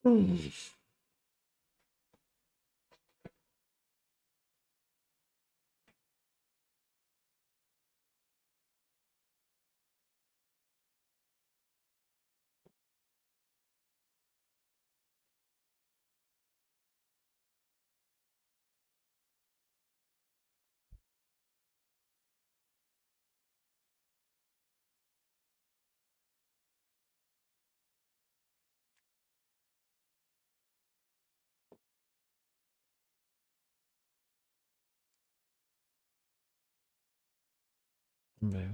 Mm. Very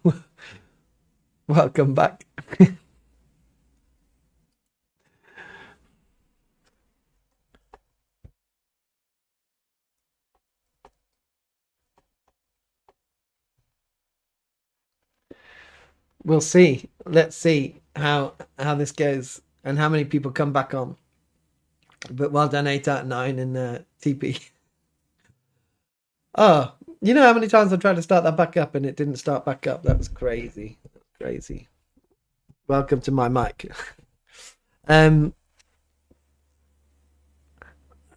well. Welcome back. We'll see. Let's see how this goes and how many people come back on. But well done, 8 out of 9 in TP. Oh, you know how many times I tried to start that back up and it didn't start back up? That was crazy. Crazy. Welcome to my mic. um,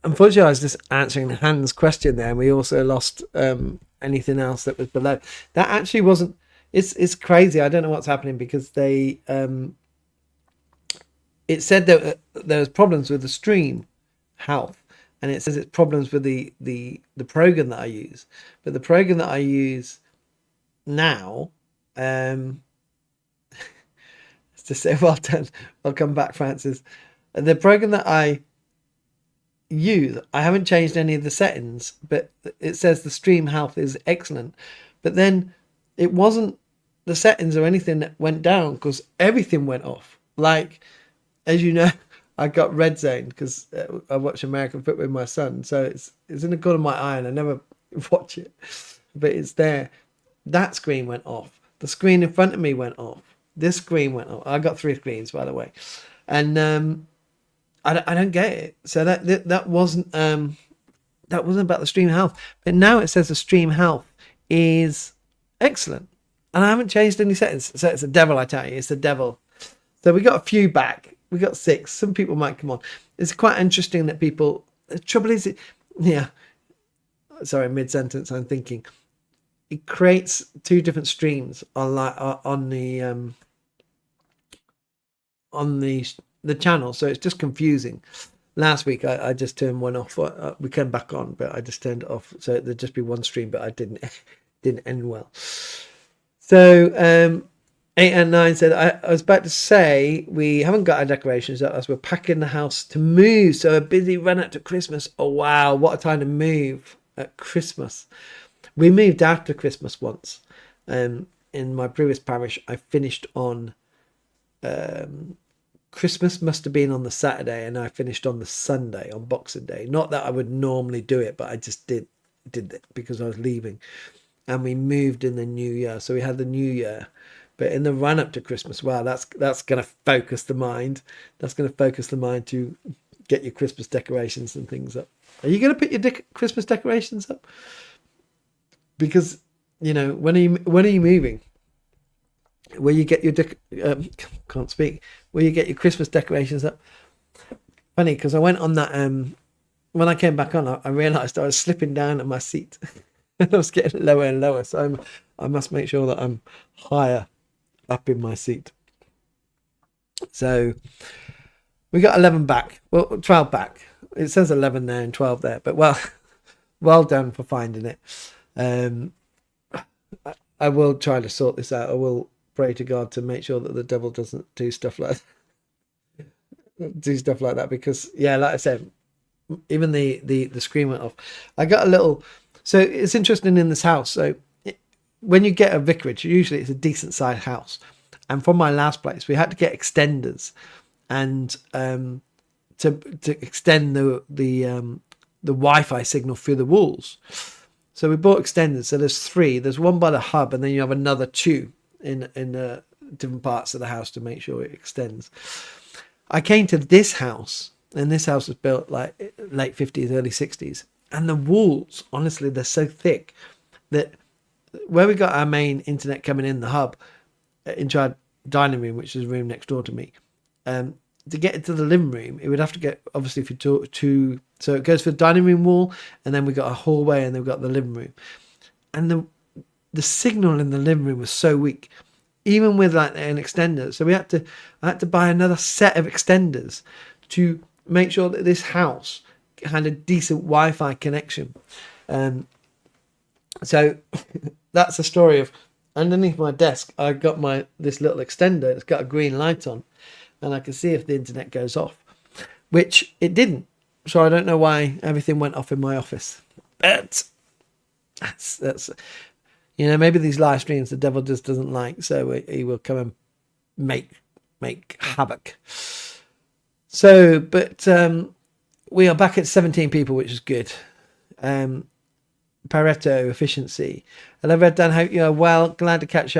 Unfortunately, I was just answering Hans' question there, and we also lost anything else that was below. That actually wasn't. It's crazy. I don't know what's happening because they it said that there was problems with the stream health, and it says it's problems with the program that I use. But the program that I use now, to say well done, welcome back, Francis. The program that I use, I haven't changed any of the settings, but it says the stream health is excellent. But then it wasn't the settings or anything that went down because everything went off. Like, as you know, I got red zone because I watch American football with my son, so it's in the corner of my eye and I never watch it, but it's there. That screen went off. The screen in front of me went off. This screen went off. I got 3 screens, by the way, and I don't get it. So that wasn't about the stream health, but now it says the stream health is excellent, and I haven't changed any settings. So it's the devil, I tell you, it's the devil. So we got a few back. We got 6. Some people might come on. It's quite interesting that people. The trouble is, yeah. Sorry, mid sentence. I'm thinking. It creates 2 different streams on the channel, so it's just confusing. Last week I just turned one off. We came back on, but I just turned it off, so there'd just be one stream, but I didn't end well. So 8 and 9 said, I was about to say we haven't got our decorations up as we're packing the house to move, so a busy run up to Christmas. Oh wow, what a time to move at Christmas. We moved after Christmas once. In my previous parish, I finished on Christmas must have been on the Saturday, and I finished on the Sunday, on Boxing Day. Not that I would normally do it, but I just did it because I was leaving. And we moved in the new year, so we had the new year. But in the run up to Christmas, wow, that's going to focus the mind. That's going to focus the mind to get your Christmas decorations and things up. Are you going to put your Christmas decorations up? Because when are you moving? Where you get your can't speak. Where you get your Christmas decorations up? Funny because I went on that. When I came back on, I realised I was slipping down in my seat. I was getting lower and lower, so I must make sure that I'm higher up in my seat. So we got 11 back. Well, 12 back. It says 11 there and 12 there, but well done for finding it. I will try to sort this out. I will pray to God to make sure that the devil doesn't do stuff like that. Because yeah, like I said, even the screen went off. I got a little. So it's interesting in this house. So when you get a vicarage, usually it's a decent sized house. And from my last place, we had to get extenders, and to extend the Wi-Fi signal through the walls. So we bought extenders. So there's 3. There's one by the hub, and then you have another 2 in different parts of the house to make sure it extends. I came to this house, and this house was built like late 50s, early 60s, and the walls, honestly, they're so thick that where we got our main internet coming in the hub into our dining room, which is a room next door to me. To get into the living room, it would have to get, obviously, if you talk to, so it goes for the dining room wall, and then we got a hallway, and then we got the living room, and the signal in the living room was so weak, even with like an extender. So I had to buy another set of extenders to make sure that this house had a decent Wi-Fi connection. So that's the story of, underneath my desk, I got this little extender. It's got a green light on, and I can see if the internet goes off, which it didn't. So I don't know why everything went off in my office. But that's maybe these live streams the devil just doesn't like, so he will come and make havoc. So, but we are back at 17 people, which is good. Pareto efficiency. Hello, Rev Dan. Hope you are well. Glad to catch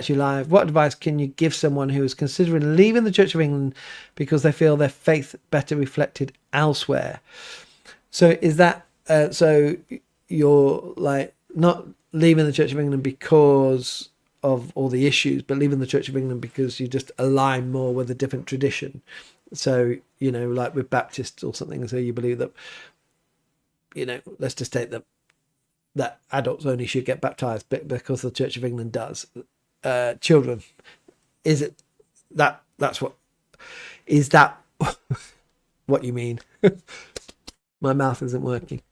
you live. What advice can you give someone who is considering leaving the Church of England because they feel their faith better reflected elsewhere? So is that so you're like not leaving the Church of England because of all the issues, but leaving the Church of England because you just align more with a different tradition? So, like with Baptists or something, so you believe that, let's just take that adults only should get baptized, but because the Church of England does. Children, is it that's what is that what you mean? My mouth isn't working.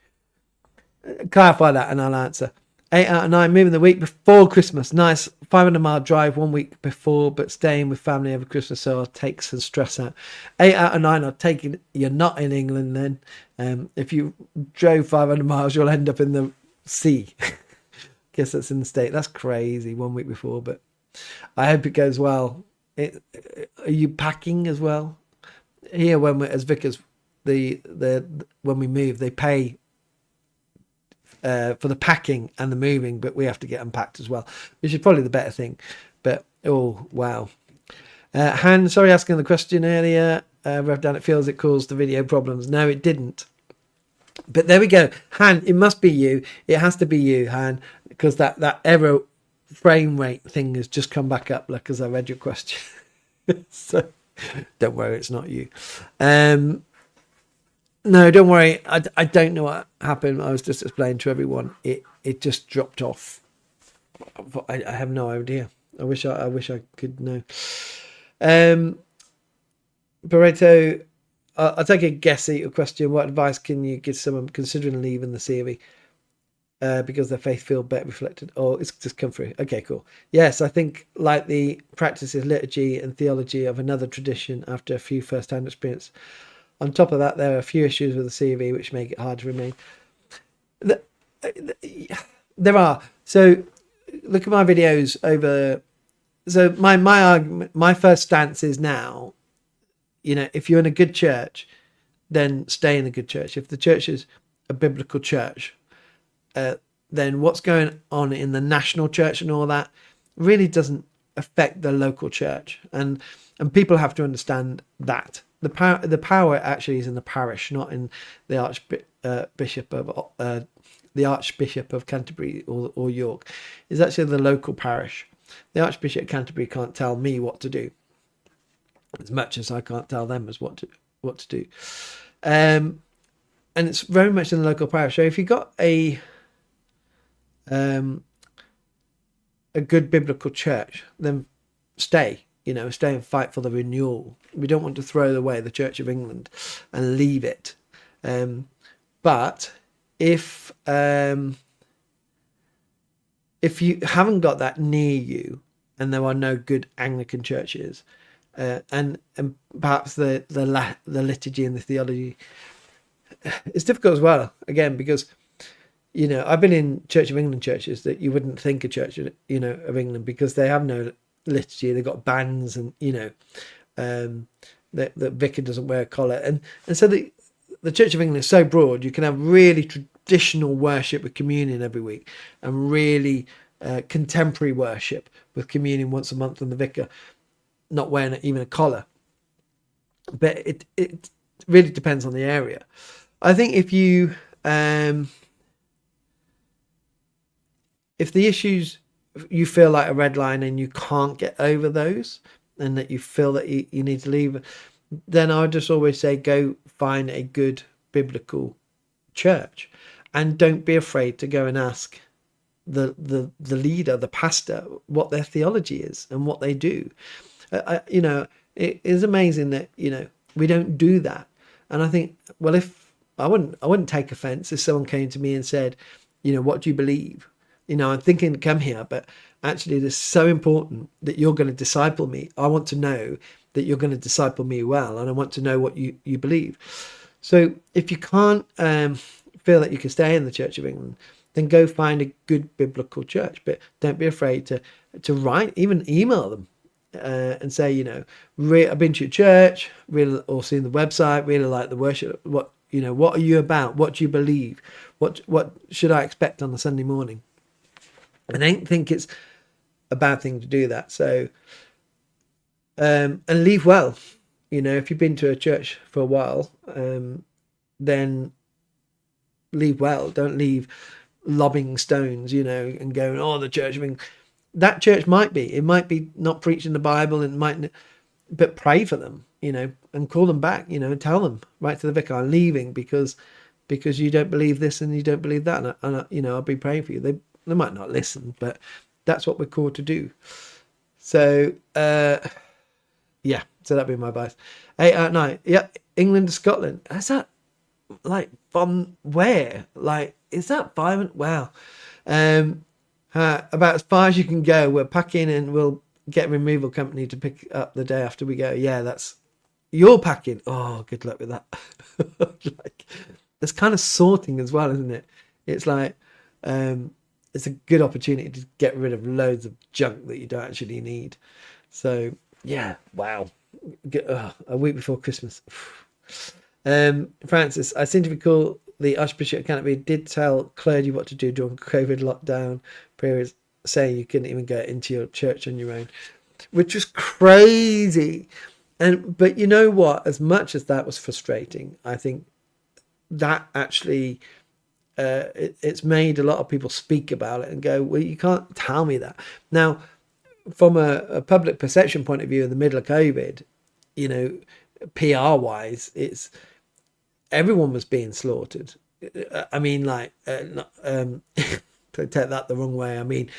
Clarify that and I'll answer. 8 out of 9 moving the week before Christmas. Nice 500-mile drive 1 week before, but staying with family over Christmas, so I'll take some stress out. 8 out of 9 are taking. You're not in England then. If you drove 500 miles, you'll end up in the sea. Guess that's in the state. That's crazy. 1 week before, but I hope it goes well. Are you packing as well? Here, when we're as vicars, when we move, they pay for the packing and the moving, but we have to get unpacked as well, which is probably the better thing. But oh wow. Han, sorry asking the question earlier. Rev Dan, it feels it caused the video problems. No, it didn't. But there we go. Han, it must be you. It has to be you, Han, because that error frame rate thing has just come back up, like, as I read your question. So don't worry, it's not you. No, don't worry. I don't know what happened. I was just explaining to everyone. It just dropped off. I have no idea. I wish I could know. Pareto, I'll take a guess at your question. What advice can you give someone considering leaving the COV because their faith feel better reflected? Oh, it's just come through. Okay, cool. Yes, I think like the practices, liturgy and theology of another tradition after a few first-hand experience. On top of that, there are a few issues with the COV which make it hard to remain. There are. So look at my videos over. So my argument, my first stance is now, if you're in a good church, then stay in a good church. If the church is a biblical church, then what's going on in the national church and all that really doesn't affect the local church. And people have to understand that. The power actually is in the parish, not in the Archbishop of Canterbury or York. It's actually the local parish. The Archbishop of Canterbury can't tell me what to do, as much as I can't tell them as what to do. And it's very much in the local parish. So if you've got a good biblical church, then stay. Stay and fight for the renewal. We don't want to throw away the Church of England and leave it. But if you haven't got that near you, and there are no good Anglican churches, and perhaps the liturgy and the theology, it's difficult as well. Again, because I've been in Church of England churches that you wouldn't think a church of England, because they have no liturgy. They've got bands, and the vicar doesn't wear a collar, and so the Church of England is so broad. You can have really traditional worship with communion every week, and really contemporary worship with communion once a month, and the vicar not wearing even a collar. But it really depends on the area. I think if you if the issues you feel like a red line and you can't get over those, and that you feel that you need to leave, then I would just always say go find a good biblical church, and don't be afraid to go and ask the leader, the pastor, what their theology is and what they do. It is amazing that we don't do that. And I think, well, if I wouldn't take offense if someone came to me and said, what do you believe? I'm thinking to come here, but actually it is so important that you're going to disciple me. I want to know that you're going to disciple me well, and I want to know what you believe. So if you can't feel that you can stay in the Church of England, then go find a good biblical church. But don't be afraid to write, even email them, and say, I've been to your church, really, or seen the website, really like the worship. What are you about? What do you believe? What should I expect on a Sunday morning? And I don't think it's a bad thing to do that. So, and leave well. If you've been to a church for a while, then leave well. Don't leave lobbing stones, and going, oh, the Church of England. That church might be not preaching the Bible, and but pray for them, and call them back, and tell them, write to the vicar, I'm leaving because you don't believe this and you don't believe that, and I'll be praying for you. They might not listen, but that's what we're called to do. So yeah, so that'd be my advice. 8 out of 9. Yeah, England to Scotland. Is that like from where? Like, is that violent? Wow. About as far as you can go. We're packing and we'll get a removal company to pick up the day after we go. Yeah, you're packing. Oh, good luck with that. Like, it's kind of sorting as well, isn't it? It's like, it's a good opportunity to get rid of loads of junk that you don't actually need. So yeah, wow. A week before Christmas. Francis, I seem to recall the Archbishop of Canterbury did tell clergy what to do during COVID lockdown periods, saying you couldn't even go into your church on your own, which was crazy. But you know what? As much as that was frustrating, I think that actually it's made a lot of people speak about it and go, well, you can't tell me that. Now, from a public perception point of view, in the middle of COVID, PR wise, it's everyone was being slaughtered. I mean, like, don't take that the wrong way. I mean,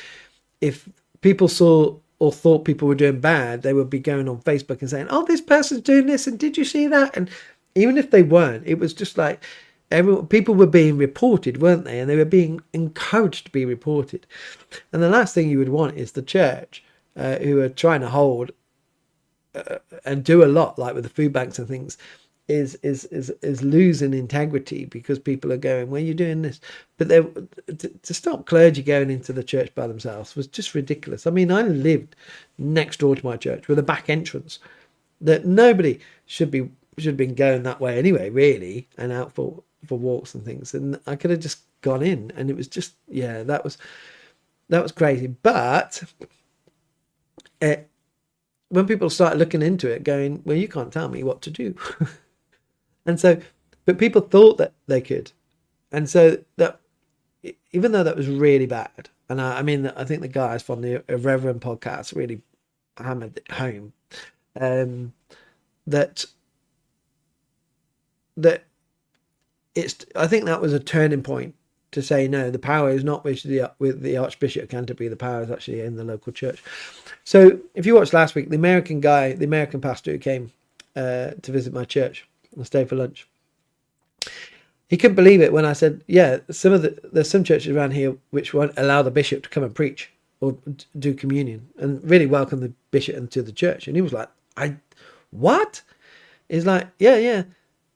if people saw or thought people were doing bad, they would be going on Facebook and saying, oh, this person's doing this, and did you see that? And even if they weren't, it was just like people were being reported, weren't they? And they were being encouraged to be reported. And the last thing you would want is the church, who are trying to hold and do a lot, like with the food banks and things, is losing integrity because people are going, well, you're doing this. But to stop clergy going into the church by themselves was just ridiculous. I mean, I lived next door to my church with a back entrance that nobody should have been going that way anyway, really, and out for walks and things. And I could have just gone in, and it was just, yeah, that was crazy. But when people started looking into it, going, well, you can't tell me what to do. And so, but people thought that they could. And so that, even though that was really bad, and I mean, I think the guys from the Reverend podcast really hammered it home, that it's, I think that was a turning point to say, no, the power is not with the Archbishop of Canterbury, the power is actually in the local church. So if you watched last week, the American pastor who came to visit my church and stay for lunch, he couldn't believe it when I said, yeah, there's some churches around here which won't allow the bishop to come and preach or do communion and really welcome the bishop into the church. And he was like, what? He's like, yeah.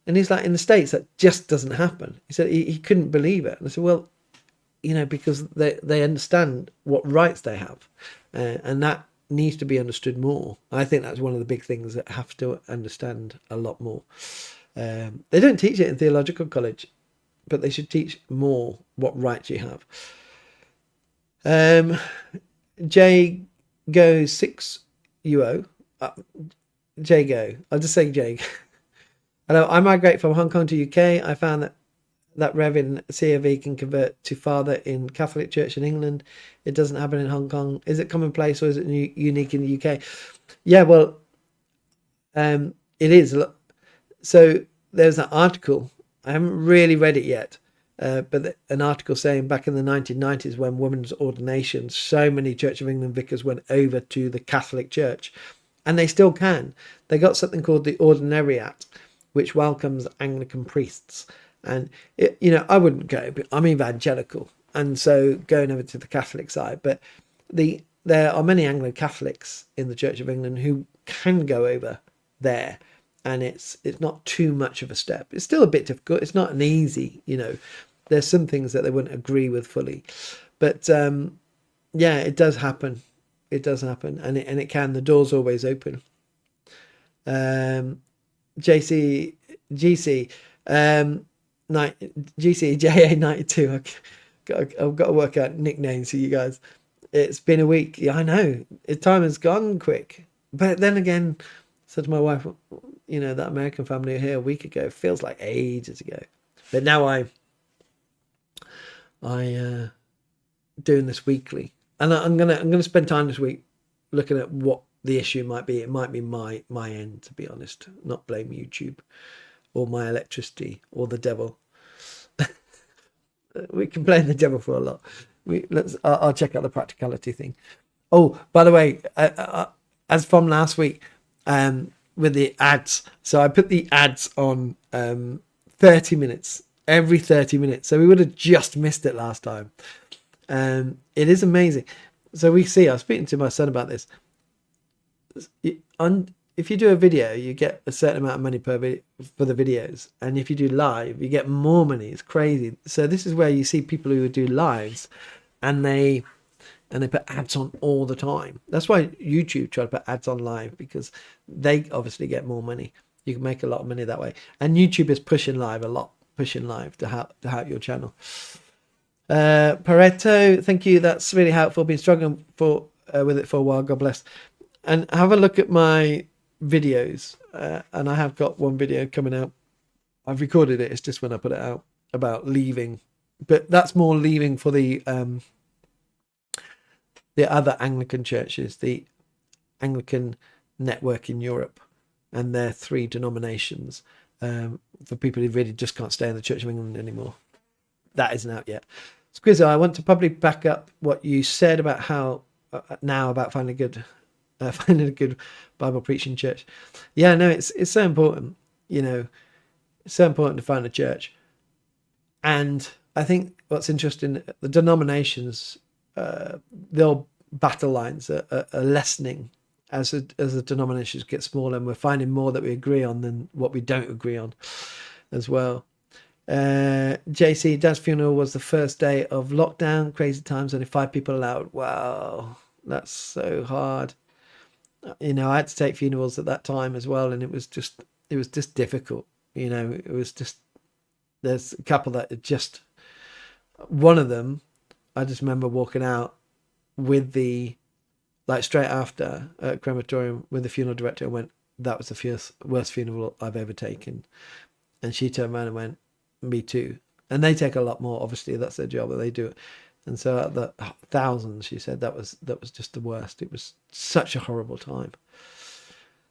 And he's like, in the States, that just doesn't happen. He said he couldn't believe it. And I said, well, because they understand what rights they have. And that needs to be understood more. I think that's one of the big things that have to understand a lot more. They don't teach it in theological college, but they should teach more what rights you have. Jay goes 6 UO. Jay go. I'll just say Jay. Hello, I migrate from Hong Kong to UK. I found that that Rev in COV can convert to father in Catholic Church in England. It doesn't happen in Hong Kong. Is it commonplace or is it unique in the UK? Yeah, well, it is. So there's an article. I haven't really read it yet, but an article saying back in the 1990s when women's ordination, so many Church of England vicars went over to the Catholic Church, and they still can. They got something called the Ordinariate, which welcomes Anglican priests. And, I wouldn't go, but I'm evangelical. And so going over to the Catholic side. But there are many Anglo-Catholics in the Church of England who can go over there. And it's not too much of a step. It's still a bit difficult. It's not an easy, there's some things that they wouldn't agree with fully. But, yeah, it does happen. It does happen. And it can. The door's always open. GC, JA92. I've got to work out nicknames for you guys. It's been a week. Yeah, I know. Time has gone quick. But then again, said to my wife, that American family here a week ago feels like ages ago. But now I doing this weekly, and I'm gonna spend time this week looking at what the issue might be. It might be my end, to be honest. Not blame YouTube or my electricity or the devil. We can blame the devil for a lot. I'll check out the practicality thing. Oh, by the way, as from last week, with the ads, so I put the ads on 30 minutes, every 30 minutes. So we would have just missed it last time. It is amazing. So I was speaking to my son about this. If you do a video, you get a certain amount of money per video for the videos, and if you do live, you get more money. It's crazy. So this is where you see people who do lives, and they put ads on all the time. That's why YouTube try to put ads on live, because they obviously get more money. You can make a lot of money that way, and YouTube is pushing live to help your channel. Pareto, thank you. That's really helpful. Been struggling with it for a while. God bless. And have a look at my videos, and I have got one video coming out. I've recorded it. It's just when I put it out about leaving, but that's more leaving for the other Anglican churches, the Anglican network in Europe, and their 3 denominations, for people who really just can't stay in the Church of England anymore. That isn't out yet. Squizzo, I want to probably back up what you said about how now about finding a good Bible preaching church. Yeah, no, it's so important. It's so important to find a church. And I think what's interesting, the denominations, their battle lines are lessening as the denominations get smaller, and we're finding more that we agree on than what we don't agree on as well. JC, Dad's funeral was the first day of lockdown. Crazy times, only 5 people allowed. Wow, that's so hard. I had to take funerals at that time as well, and it was just difficult. It was just, there's a couple that just, one of them, I just remember walking out with straight after crematorium with the funeral director, and went, that was the worst funeral I've ever taken. And she turned around and went, me too. And they take a lot more, obviously, that's their job, but they do it. And so at the thousands, she said that was just the worst. It was such a horrible time.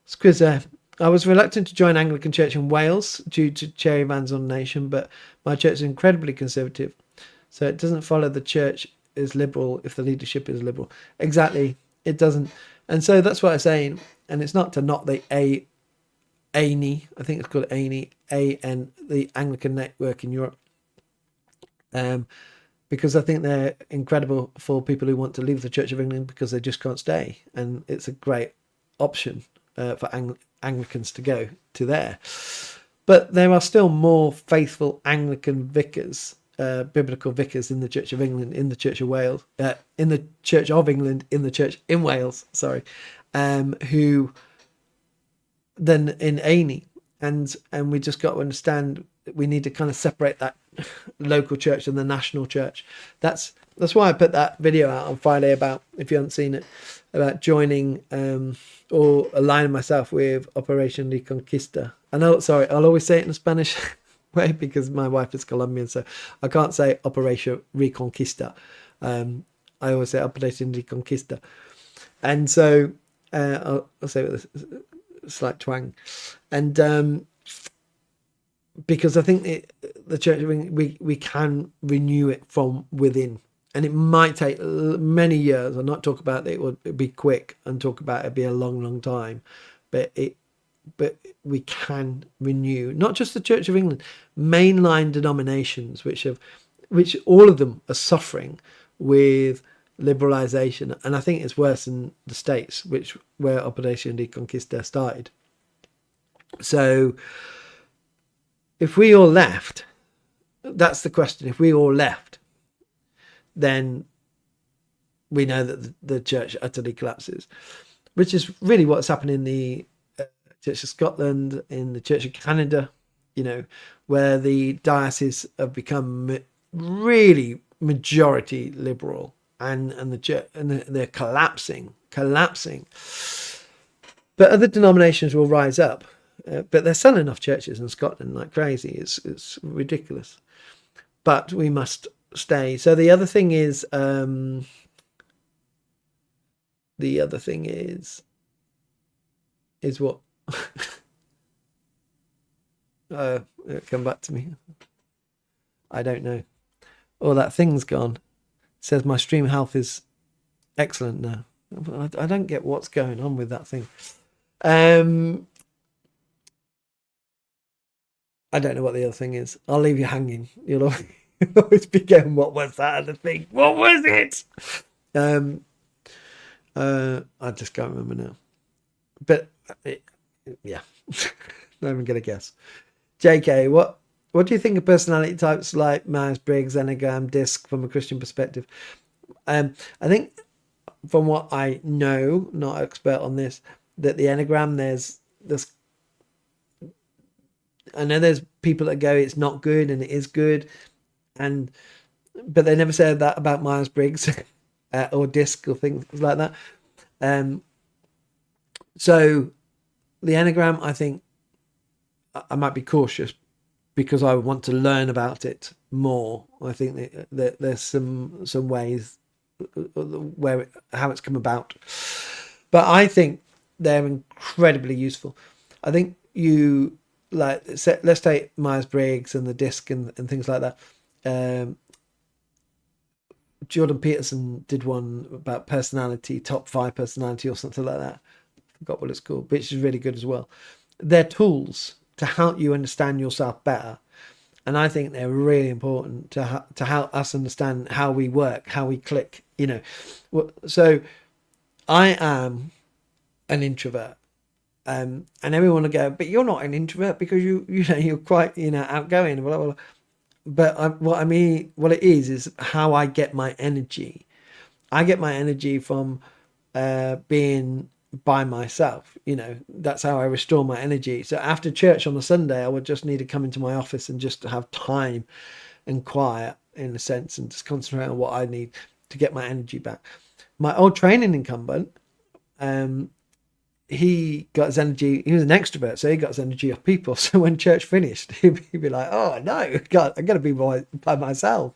Squizzer, I was reluctant to join Anglican Church in Wales due to Cherry Van's ordination, but my church is incredibly conservative, so it doesn't follow the church is liberal if the leadership is liberal. Exactly, it doesn't. And so that's what I'm saying. And it's not to knock the ANI, I think it's called ANI, the Anglican network in Europe. Because I think they're incredible for people who want to leave the Church of England because they just can't stay. And it's a great option for Anglicans to go to there. But there are still more faithful Anglican vicars, biblical vicars in the Church of England, in the Church of Wales, in the Church of England, in the Church in Wales, who than in ANI. And we just got to understand we need to kind of separate that local church and the national church. That's why I put that video out on Friday about, if you haven't seen it, about joining or aligning myself with Operation Reconquista. I'll always say it in Spanish. way because my wife is Colombian, so I can't say Operation Reconquista. I always say Operation Reconquista. And so I'll say it with a slight twang. And because I think the church, we can renew it from within. And it might take many years. I'll not talk about it would be quick and talk about it be a long, long time. But we can renew, not just the Church of England, mainline denominations, which all of them are suffering with liberalization. And I think it's worse in the States, where Operation Reconquista started. So if we all left, that's the question. If we all left, then we know that the church utterly collapses, which is really what's happening in the Church of Scotland, in the Church of Canada, where the dioceses have become really majority liberal, and the church, and they're collapsing. But other denominations will rise up, but they're selling off churches in Scotland like crazy. It's ridiculous. But we must stay. So the other thing is what? Come back to me. I don't know. Oh, that thing's gone. It says my stream health is excellent now. I don't get what's going on with that thing. I don't know what the other thing is. I'll leave you hanging. You'll always be going, what was that other thing? What was it? I just can't remember now. But yeah, not even gonna guess. JK, what do you think of personality types like Myers-Briggs, Enneagram, DISC from a Christian perspective? I think from what I know, not expert on this, that the Enneagram, there's I know there's people that go it's not good and it is good, but they never said that about Myers-Briggs or DISC or things like that. So the Enneagram, I think I might be cautious because I want to learn about it more. I think that there's some ways how it's come about, but I think they're incredibly useful. I think let's take Myers-Briggs and the DISC and things like that. Jordan Peterson did one about personality, top 5 personality or something like that. Forgot what it's called, which is really good as well. They're tools to help you understand yourself better, and I think they're really important to help us understand how we work, how we click. So I am an introvert, and everyone will go, but you're not an introvert because you're quite outgoing, blah, blah, blah. But what it is how I get my energy. I get my energy from being by myself. That's how I restore my energy. So after church on a Sunday, I would just need to come into my office and just have time and quiet, in a sense, and just concentrate on what I need to get my energy back. My old training incumbent, he got his energy, he was an extrovert, so he got his energy off people. So when church finished, he'd be like, oh no, God, I'm going to be by myself.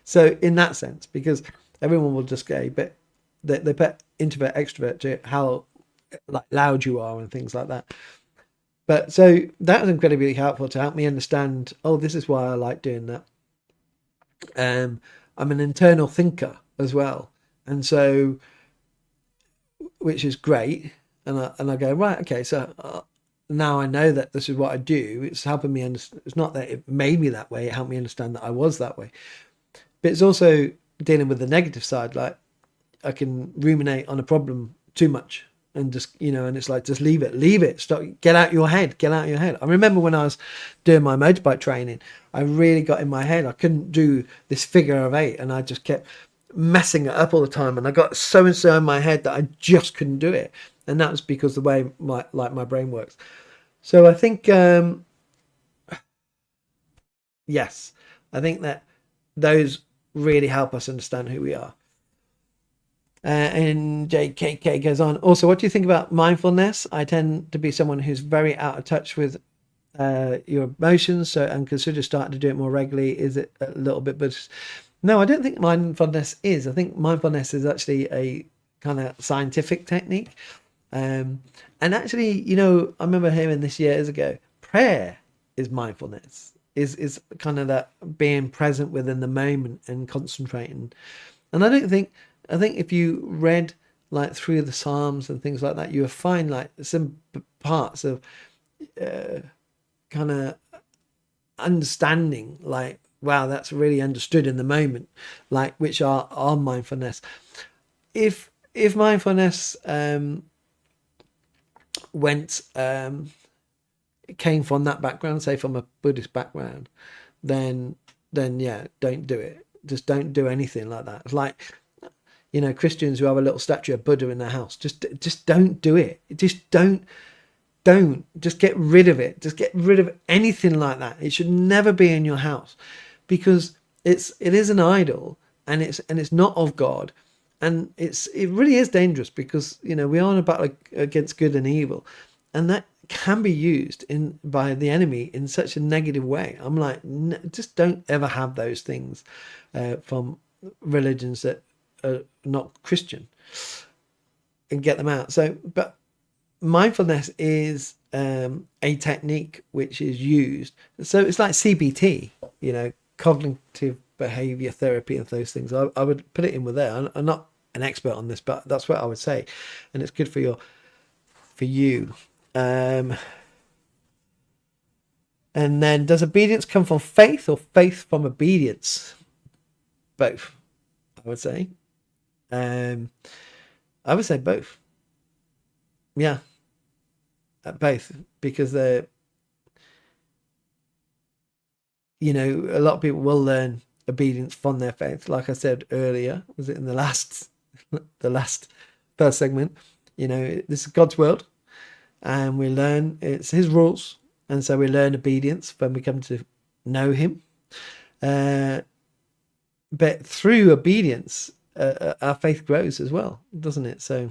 So in that sense, because everyone will just go, but they put introvert, extrovert to how loud you are and things like that. But so that was incredibly helpful to help me understand, oh, this is why I like doing that. I'm an internal thinker as well. And so, which is great. And I go, right, okay, so now I know that this is what I do. It's helping me understand. It's not that it made me that way. It helped me understand that I was that way. But it's also dealing with the negative side. Like I can ruminate on a problem too much and just, and it's like, just leave it. Stop, get out your head. I remember when I was doing my motorbike training, I really got in my head. I couldn't do this figure of 8 and I just kept messing it up all the time. And I got so and so in my head that I just couldn't do it. And that was because the way my brain works. So I think, yes, I think that those really help us understand who we are. And JKK goes on. Also, what do you think about mindfulness? I tend to be someone who's very out of touch with your emotions, so, and consider starting to do it more regularly. Is it a little bit? But no, I don't think mindfulness is. I think mindfulness is actually a kind of scientific technique. And actually, I remember hearing this years ago. Prayer is mindfulness. Is kind of that being present within the moment and concentrating. And I think if you read like through the Psalms and things like that, you will find like some parts of kind of understanding, like, wow, that's really understood in the moment, like, which are mindfulness. If mindfulness came from that background, say from a Buddhist background, then yeah, don't do it. Just don't do anything like that. It's like, Christians who have a little statue of Buddha in their house, just don't do it. Just don't just get rid of it. Just get rid of anything like that. It should never be in your house, because it is an idol, and it's not of God, and it really is dangerous, because we are in a battle against good and evil, and that can be used by the enemy in such a negative way. I'm like, just don't ever have those things from religions that are not Christian, and get them out. So, but mindfulness is a technique which is used. So it's like CBT, cognitive behavior therapy, and those things. I would put it in with there. I'm not an expert on this, but that's what I would say, and it's good for you. And then, does obedience come from faith or faith from obedience? Both, I would say. I would say both. Yeah, both, because a lot of people will learn obedience from their faith. Like I said earlier, was it in the last first segment? This is God's world, and we learn it's His rules, and so we learn obedience when we come to know Him. But through obedience, our faith grows as well, doesn't it? So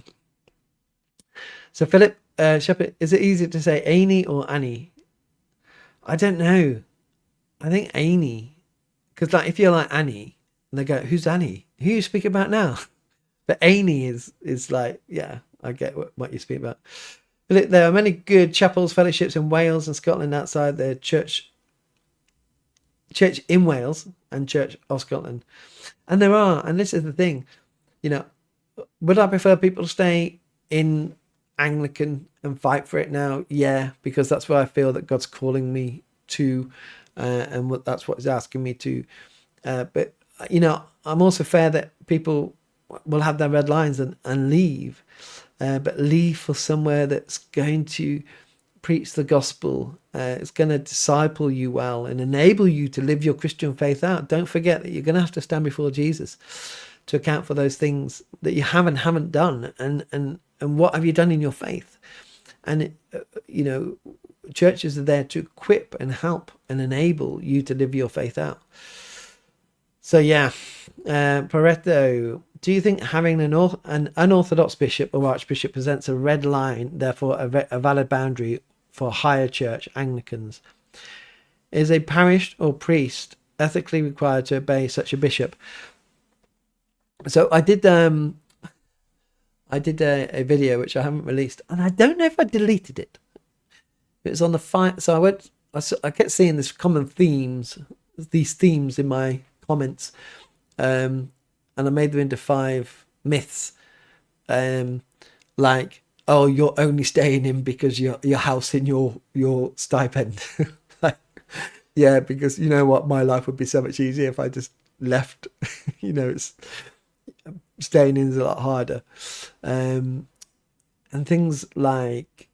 Philip Shepherd, is it easier to say Annie or Annie? I don't know. I think Annie, because like if you're like Annie, and they go, "Who's Annie? Who you speak about now?" But Annie is like, yeah, I get what you speak about. But there are many good chapels, fellowships in Wales and Scotland outside the church in Wales and Church of Scotland. And there are, and this is the thing, would I prefer people to stay in Anglican and fight for it now? Yeah, because that's where I feel that God's calling me to, and that's what He's asking me to. But I'm also fair that people will have their red lines and leave, but leave for somewhere that's going to preach the gospel. It's going to disciple you well and enable you to live your Christian faith out. Don't forget that you're going to have to stand before Jesus to account for those things that you haven't done, and what have you done in your faith. And churches are there to equip and help and enable you to live your faith out. So yeah, Pareto, do you think having an unorthodox bishop or archbishop presents a red line, therefore a valid boundary for higher church Anglicans? Is a parish or priest ethically required to obey such a bishop? So I did a video which I haven't released, and I don't know if I deleted it. It was on the fight. So I kept seeing these themes in my comments, and I made them into 5 myths, like, oh, you're only staying in because your house in your stipend. Like, yeah, because you know what, my life would be so much easier if I just left. It's staying in is a lot harder, and things like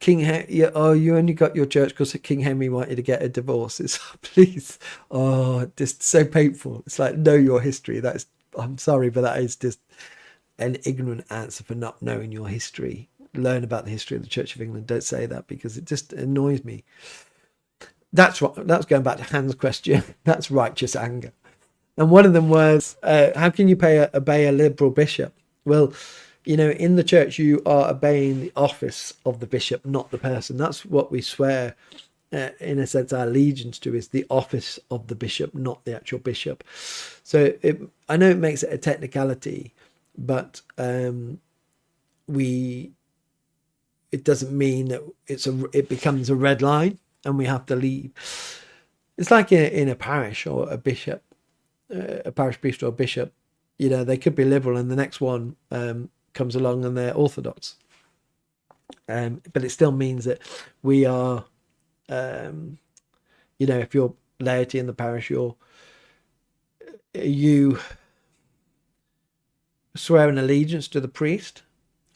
King Henry, you only got your church because King Henry wanted to get a divorce. It's please, just so painful. It's like, know your history. I'm sorry, but that is just an ignorant answer for not knowing your history. Learn about the history of the Church of England. Don't say that, because it just annoys me. That's going back to Hans' question. That's righteous anger. And one of them was, how can you obey a liberal bishop? Well, in the church, you are obeying the office of the bishop, not the person. That's what we swear in a sense, our allegiance to is the office of the bishop, not the actual bishop. So I know it makes it a technicality, but it doesn't mean that it becomes a red line and we have to leave. It's like in a parish or a bishop, a parish priest or a bishop. You know, they could be liberal, and the next one comes along and they're orthodox. But it still means that we are, you know, if you're laity in the parish, you swear an allegiance to the priest,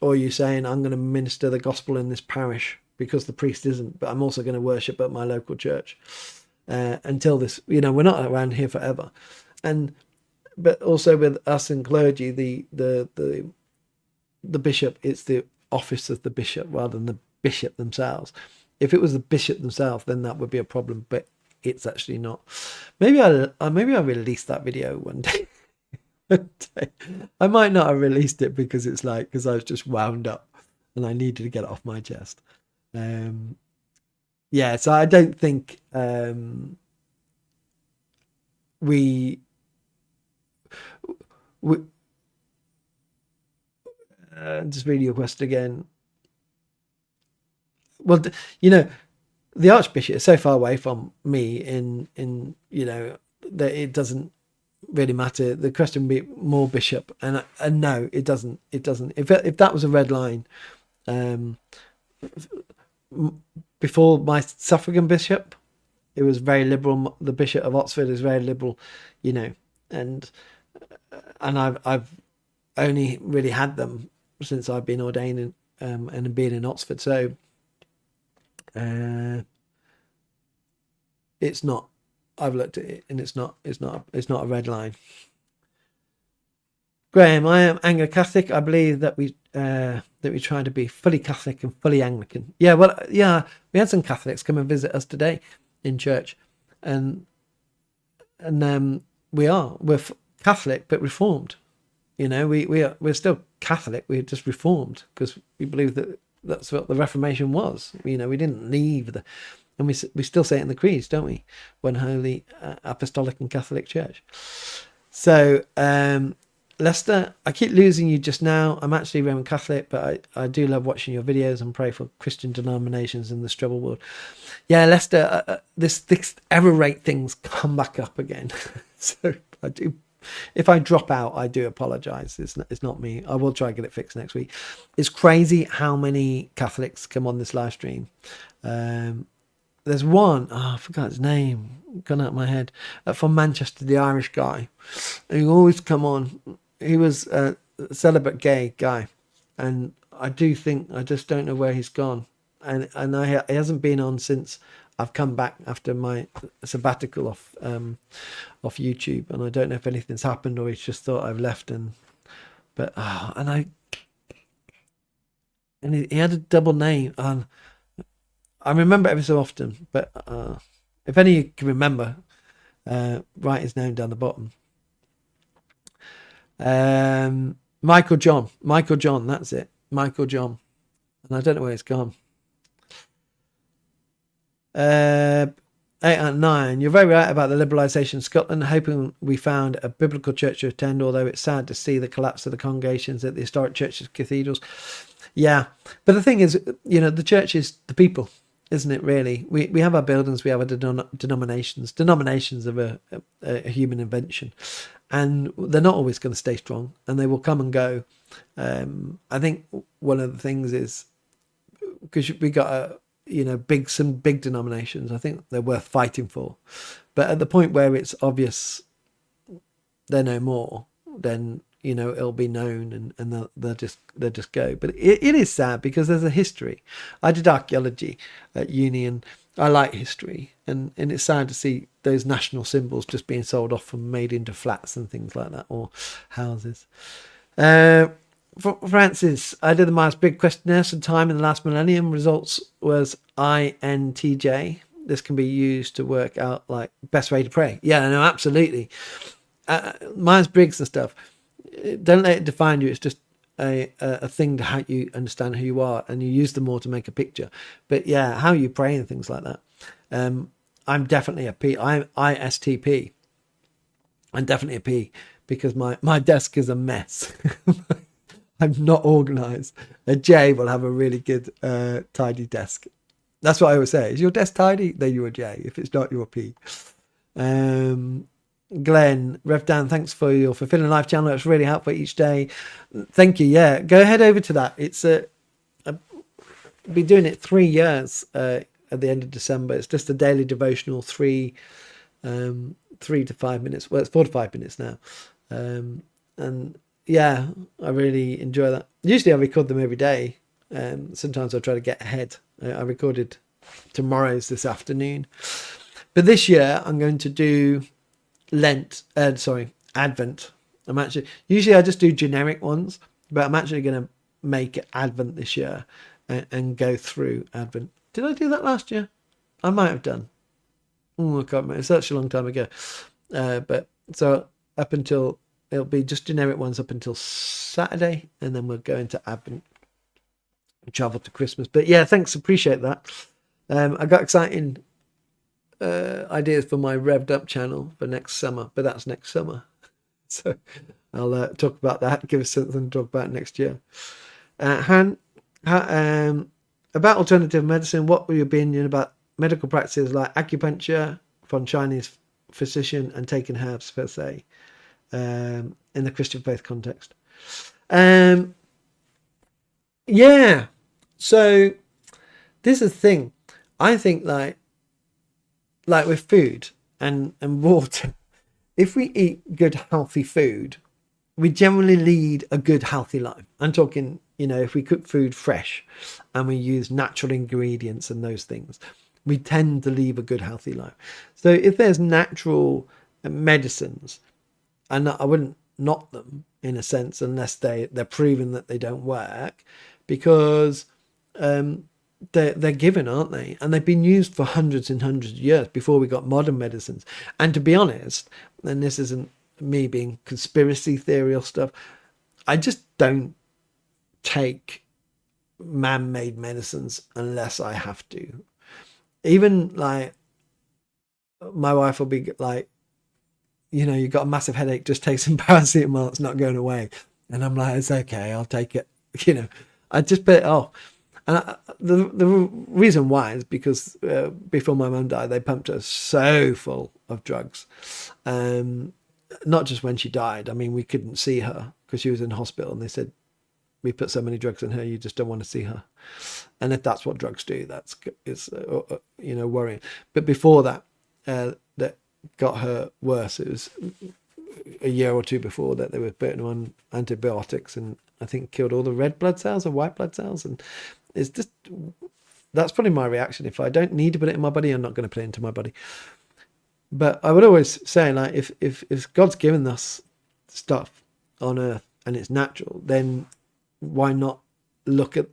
or you saying, I'm going to minister the gospel in this parish because the priest isn't, but I'm also going to worship at my local church until this, you know, we're not around here forever. But also with us in clergy, the bishop, it's the office of the bishop rather than the bishop themselves. If it was the bishop themselves, then that would be a problem, but it's actually not. Maybe I released that video one day. I might not have released it because I was just wound up and I needed to get it off my chest. Yeah, so I don't think just read your question again. Well, you know, the Archbishop is so far away from me in you know, that it doesn't really matter. The question would be more bishop, and no, it doesn't. If that was a red line, before my suffragan bishop, it was very liberal. The Bishop of Oxford is very liberal, you know, and I've only really had them since I've been ordained and being in Oxford. So it's not. I've looked at it, and it's not a red line. Graham, I am Anglo-Catholic. I believe that we try to be fully Catholic and fully Anglican. Yeah, well, yeah, we had some Catholics come and visit us today in church, and we're Catholic but Reformed. You know, we're still Catholic. We're just Reformed because we believe that that's what the Reformation was. You know, we didn't leave and we still say it in the creeds, don't we? One holy, apostolic and Catholic church. So, Lester, I keep losing you just now. I'm actually Roman Catholic, but I do love watching your videos and pray for Christian denominations in the struggle world. Yeah, Lester, this error rate things come back up again. So I do. If I drop out, I do apologise. It's not me. I will try and get it fixed next week. It's crazy how many Catholics come on this live stream. There's one, I forgot his name, gone out of my head, from Manchester, the Irish guy. He always come on. He was a celibate gay guy, and I just don't know where he's gone. And he hasn't been on since I've come back after my sabbatical off YouTube, and I don't know if anything's happened or he's just thought I've left. But he had a double name. I remember every so often, but if any of you can remember, write his name down the bottom. Michael John, that's it. Michael John. And I don't know where he's gone. 8 and 9. You're very right about the liberalisation of Scotland, hoping we found a biblical church to attend, although it's sad to see the collapse of the congregations at the historic churches, cathedrals. Yeah, but the thing is, you know, the church is the people, isn't it, really? We have our buildings, we have our denominations. Denominations are a human invention, and they're not always going to stay strong, and they will come and go. I think one of the things is, because we got some big denominations, I think they're worth fighting for. But at the point where it's obvious they're no more, then, you know, it'll be known and they'll just go. But it is sad because there's a history. I did archaeology at uni and I like history, and it's sad to see those national symbols just being sold off and made into flats and things like that, or houses. Francis, I did the Myers-Briggs questionnaire some time in the last millennium. Results was INTJ. This can be used to work out like best way to pray. Yeah, no, absolutely. Myers-Briggs and stuff. Don't let it define you. It's just a thing to help you understand who you are, and you use them more to make a picture. But yeah, how you pray and things like that. I'm definitely a P. I'm ISTP. I'm definitely a P because my desk is a mess. I'm not organized. A J will have a really good tidy desk. That's what I always say. Is your desk tidy? Then you're a J. If it's not, you're a P. Glenn, Rev Dan, thanks for your Fulfilling Life channel. It's really helpful each day. Thank you. Yeah, go head over to that. It's I've been doing it 3 years at the end of December. It's just a daily devotional, 3 to 5 minutes. Well, it's 4 to 5 minutes now. And yeah, I really enjoy that. Usually I record them every day. Sometimes I try to get ahead. I recorded tomorrow's this afternoon. But this year I'm going to do Advent. Usually I just do generic ones, but I'm actually going to make it Advent this year and go through Advent. Did I do that last year? I might have done. I can't remember. It's such a long time ago. But so up until, it'll be just generic ones up until Saturday, and then we'll go into Advent and travel to Christmas. But yeah, thanks. Appreciate that. I got exciting ideas for my Revved Up channel for next summer, but that's next summer. So I'll talk about that, give us something to talk about next year. About alternative medicine, what were your opinion about medical practices like acupuncture from Chinese physician and taking herbs per se in the Christian faith context? Yeah, so this is the thing. I think like with food and water, if we eat good healthy food, we generally lead a good healthy life. I'm talking, if we cook food fresh and we use natural ingredients and those things, we tend to live a good healthy life. So if there's natural medicines, and I wouldn't knock them in a sense unless they're proven that they don't work, because they're given, aren't they? And they've been used for hundreds and hundreds of years before we got modern medicines. And to be honest, and this isn't me being conspiracy theory or stuff, I just don't take man-made medicines unless I have to. Even like my wife will be like, you've got a massive headache, just take some paracetamol, it's not going away. And I'm like, it's okay, I'll take it. I just put it off. And the reason why is because before my mum died, they pumped her so full of drugs. Not just when she died. I mean, we couldn't see her because she was in hospital, and they said, we put so many drugs in her, you just don't want to see her. And if that's what drugs do, it's worrying. But before that, that got her worse. It was a year or two before that they were putting her on antibiotics, and I think killed all the red blood cells or white blood cells. And it's just, that's probably my reaction. If I don't need to put it in my body, I'm not going to put it into my body. But I would always say, like, if God's given us stuff on earth and it's natural, then why not look at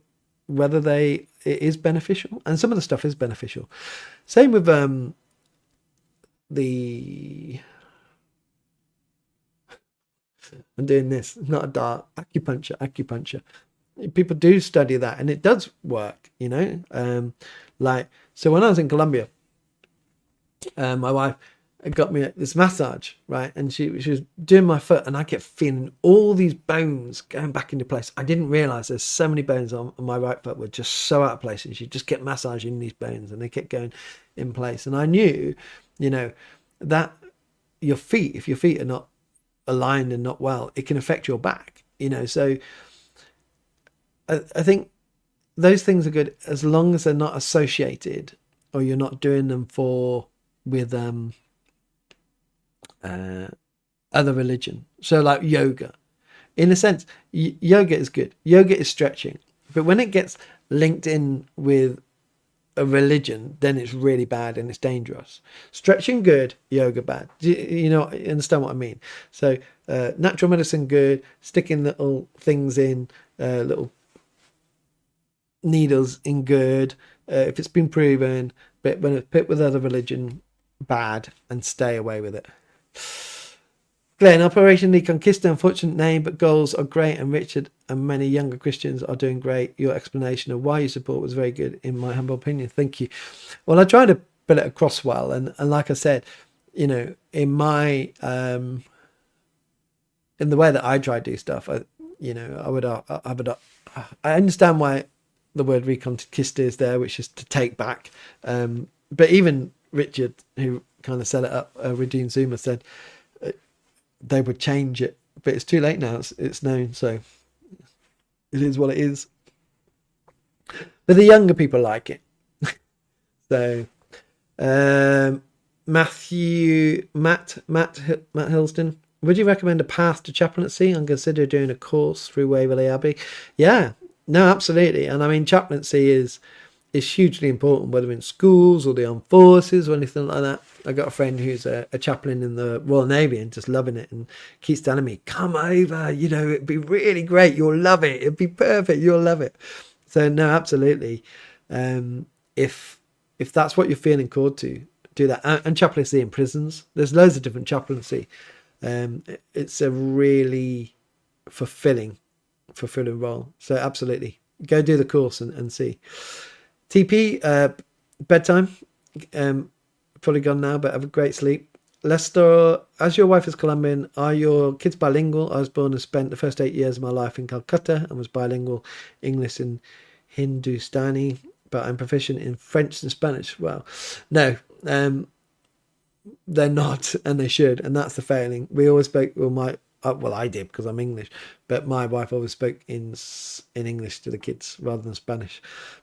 whether it is beneficial? And some of the stuff is beneficial. Same with I'm doing this, not a dart, acupuncture. People do study that, and it does work, so when I was in Colombia, my wife got me this massage, right? And she was doing my foot, and I kept feeling all these bones going back into place. I didn't realize there's so many bones on my right foot were just so out of place, and she just kept massaging these bones, and they kept going in place. And I knew, that your feet, if your feet are not aligned and not well, it can affect your back, so I think those things are good as long as they're not associated, or you're not doing them with other religion. So like yoga, in a sense, yoga is good. Yoga is stretching, but when it gets linked in with a religion, then it's really bad and it's dangerous. Stretching good, yoga bad. You understand what I mean? So natural medicine good, sticking little things in, little needles in good, if it's been proven. But when it's put with other religion, bad, and stay away with it. Glenn, Operation Reconquista, unfortunate name, but goals are great, and Richard and many younger Christians are doing great. Your explanation of why you support was very good, in my humble opinion. Thank you. Well, I tried to put it across well, and like I said, you know, in my in the way that I try to do stuff, I understand why the word Reconquista is there, which is to take back. But even Richard, who kind of set it up, Regine Zuma, said they would change it, but it's too late now. It's known, so it is what it is. But the younger people like it. So Matt Hilston, would you recommend a path to chaplaincy and consider doing a course through Waverley Abbey? Yeah, no, absolutely. And I mean, chaplaincy is hugely important, whether in schools or the armed forces or anything like that. I got a friend who's a chaplain in the Royal Navy and just loving it, and keeps telling me, come over, you know, it'd be really great, you'll love it, it'd be perfect, you'll love it. So no, absolutely. If that's what you're feeling called to, do that. And chaplaincy in prisons, there's loads of different chaplaincy. It's a really fulfilling role. So absolutely, go do the course and see. TP, bedtime, probably gone now, but have a great sleep. Lester, as your wife is Colombian, are your kids bilingual? I was born and spent the first 8 years of my life in Calcutta and was bilingual, English and Hindustani, but I'm proficient in French and Spanish. Well, no, they're not, and they should, and that's the failing. We always spoke, well, I did because I'm English, but my wife always spoke in English to the kids rather than Spanish.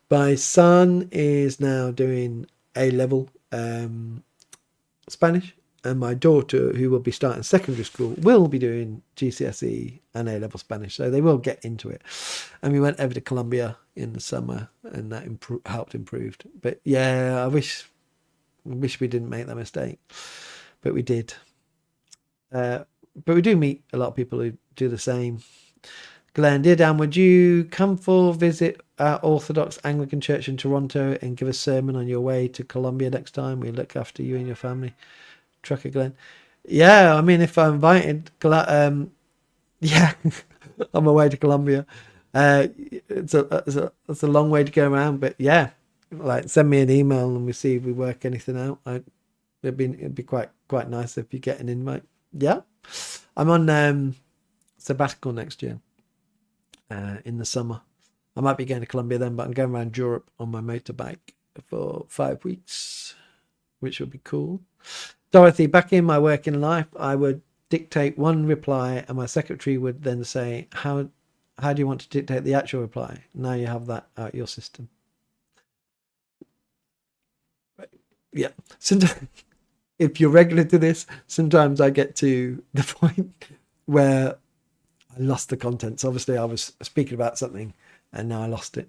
My son is now doing A-level Spanish, and my daughter, who will be starting secondary school, will be doing GCSE and A-level Spanish, so they will get into it. And we went over to Colombia in the summer, and that helped improved. But yeah, I wish we didn't make that mistake, but we did. But we do meet a lot of people who do the same. Glenn, dear Dan, would you come for visit our Orthodox Anglican Church in Toronto and give a sermon on your way to Colombia next time? We look after you and your family. Trucker Glenn. Yeah, I mean, if I'm invited, yeah, on my way to Colombia. It's a long way to go around, but yeah, like send me an email and we see if we work anything out. It'd be quite nice if you get an invite. Yeah, I'm on sabbatical next year in the summer. I might be going to Colombia then, but I'm going around Europe on my motorbike for 5 weeks, which would be cool. Dorothy, back in my working life, I would dictate one reply and my secretary would then say, how do you want to dictate the actual reply? Now you have that out your system. Yeah. Sometimes, if you're regular to this, sometimes I get to the point where I lost the contents. Obviously, I was speaking about something and now I lost it.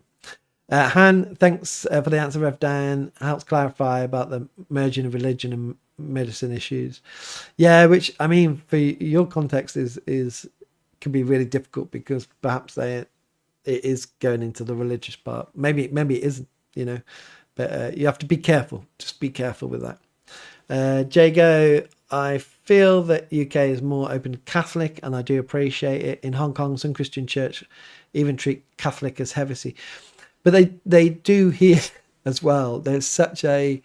Han, thanks for the answer, Rev Dan. Helps clarify about the merging of religion and medicine issues. Yeah, which, I mean, for your context can be really difficult because perhaps it is going into the religious part. Maybe it isn't, you know, but you have to be careful. Just be careful with that. Jago, I feel that UK is more open to Catholic, and I do appreciate it. In Hong Kong, some Christian church even treat Catholic as heresy, but they do here as well. There's such a,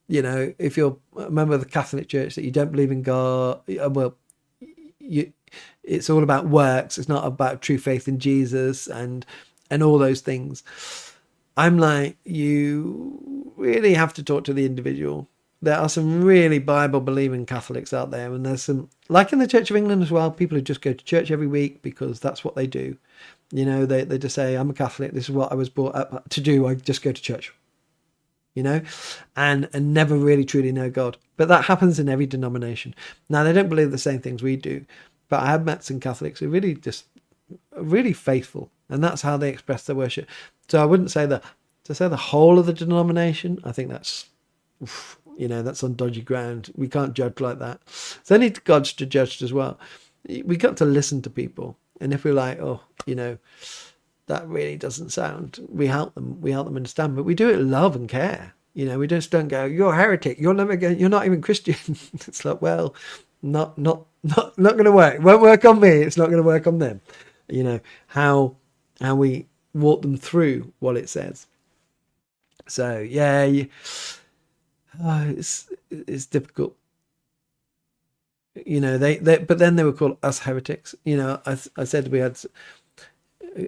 you know, if you're a member of the Catholic Church that you don't believe in God, well, it's all about works. It's not about true faith in Jesus and all those things. I'm like, you really have to talk to the individual. There are some really Bible-believing Catholics out there, and there's some, like in the Church of England as well, people who just go to church every week because that's what they do. You know, they just say, I'm a Catholic, this is what I was brought up to do, I just go to church. You know, and never really truly know God. But that happens in every denomination. Now, they don't believe the same things we do, but I have met some Catholics who really faithful, and that's how they express their worship. So I wouldn't say to say the whole of the denomination, I think that's, you know, that's on dodgy ground. We can't judge like that. It's only God's to judge as well. We got to listen to people, and if we're like, oh, you know, that really doesn't sound, we help them understand, but we do it with love and care. You know, we just don't go, you're a heretic, you're not even Christian. It's like, well, Not going to work. It won't work on me. It's not going to work on them. You know, how we walk them through what it says. So yeah, it's difficult. You know, they but then they were called us heretics. You know, I said we had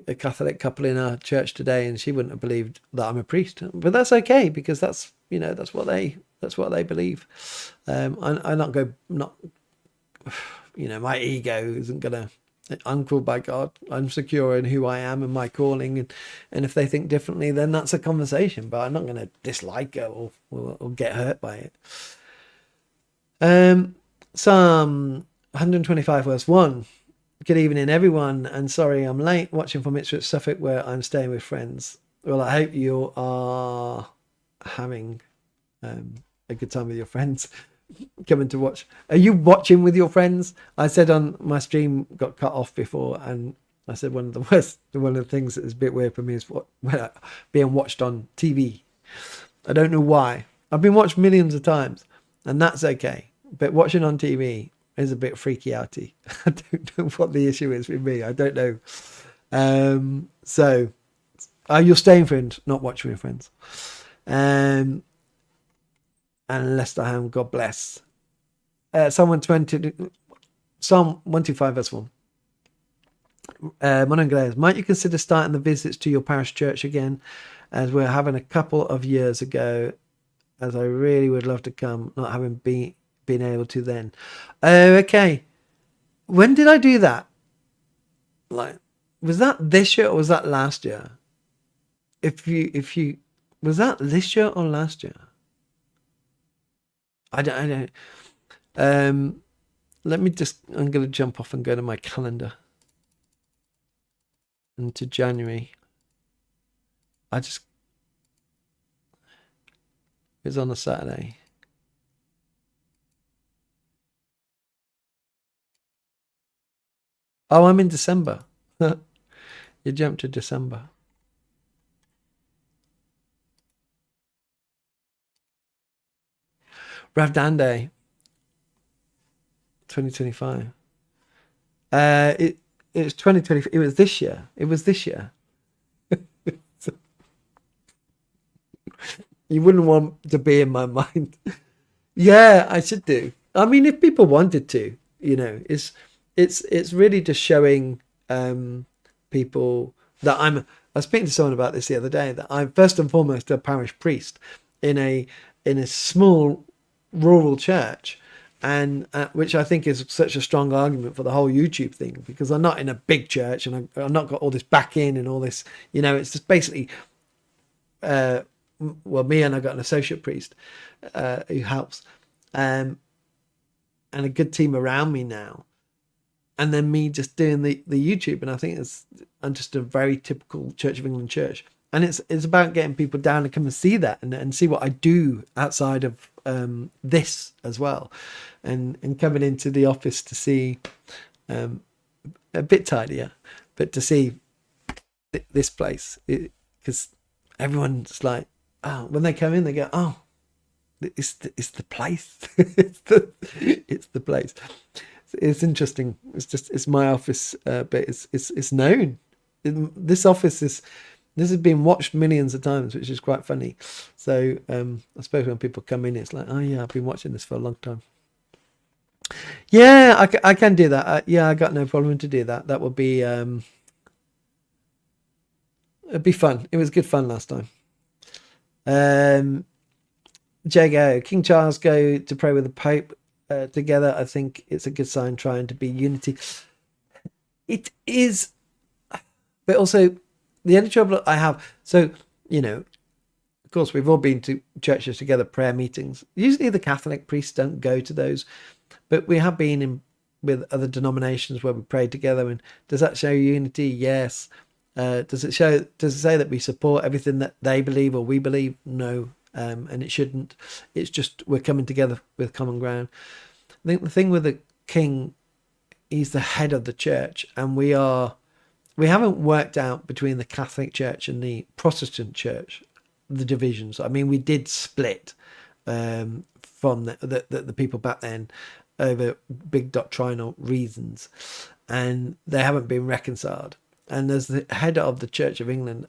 a Catholic couple in our church today, and she wouldn't have believed that I'm a priest. But that's okay, because that's, you know, that's what they believe. I not, you know, my ego isn't gonna. I'm called by God. I'm secure in who I am and my calling, and if they think differently, then that's a conversation. But I'm not going to dislike it or get hurt by it. Psalm 125 verse 1. Good evening, everyone, and sorry I'm late. Watching from Ipswich, Suffolk, where I'm staying with friends. Well, I hope you are having a good time with your friends. Coming to watch. Are you watching with your friends? I said on my stream got cut off before, and I said one of the things that is a bit weird for me is being watched on TV. I don't know why. I've been watched millions of times, and that's okay. But watching on TV is a bit freaky outy. I don't know what the issue is with me. I don't know. So you're staying friends, not watching with friends. And Leicester Ham, God bless. Psalm 125 verse 1. Mononglares, might you consider starting the visits to your parish church again, as we're having a couple of years ago, as I really would love to come, not having been able to then. Okay. When did I do that? Like, was that this year or was that last year? If you was that this year or last year? I don't. Let me just. I'm going to jump off and go to my calendar. Into January. It was on a Saturday. Oh, I'm in December. You jumped to December. Rev Dan Day 2025. It was 2020. It was this year. You wouldn't want to be in my mind. Yeah, I should do. I mean, if people wanted to, you know, it's really just showing people that I was speaking to someone about this the other day, that I'm first and foremost a parish priest in a small rural church, and which I think is such a strong argument for the whole YouTube thing, because I'm not in a big church and I've not got all this back in and all this, you know, it's just basically me, and I've got an associate priest who helps, and a good team around me now, and then me just doing the YouTube. And I think I'm just a very typical Church of England church, and it's about getting people down to come and see that and see what I do outside of this as well, and coming into the office to see a bit tidier, but to see this place, because everyone's like, oh, when they come in they go, oh, it's the place. it's the place. It's interesting. It's my office, but it's known. This office this has been watched millions of times, which is quite funny. So I suppose when people come in, it's like, oh yeah, I've been watching this for a long time. Yeah, I can do that. Yeah, I got no problem to do that. That would be it'd be fun. It was good fun last time. Jago, King Charles go to pray with the Pope together. I think it's a good sign, trying to be unity. It is, but also the only trouble I have, so, you know, of course, we've all been to churches together, prayer meetings. Usually the Catholic priests don't go to those, but we have been with other denominations where we prayed together. And does that show unity? Yes. Does it say that we support everything that they believe or we believe? No. And it shouldn't. It's just we're coming together with common ground. I think the thing with the king, he's the head of the church, and we haven't worked out between the Catholic Church and the Protestant Church the divisions. I mean, we did split from the people back then, over big doctrinal reasons, and they haven't been reconciled. And as the head of the Church of England,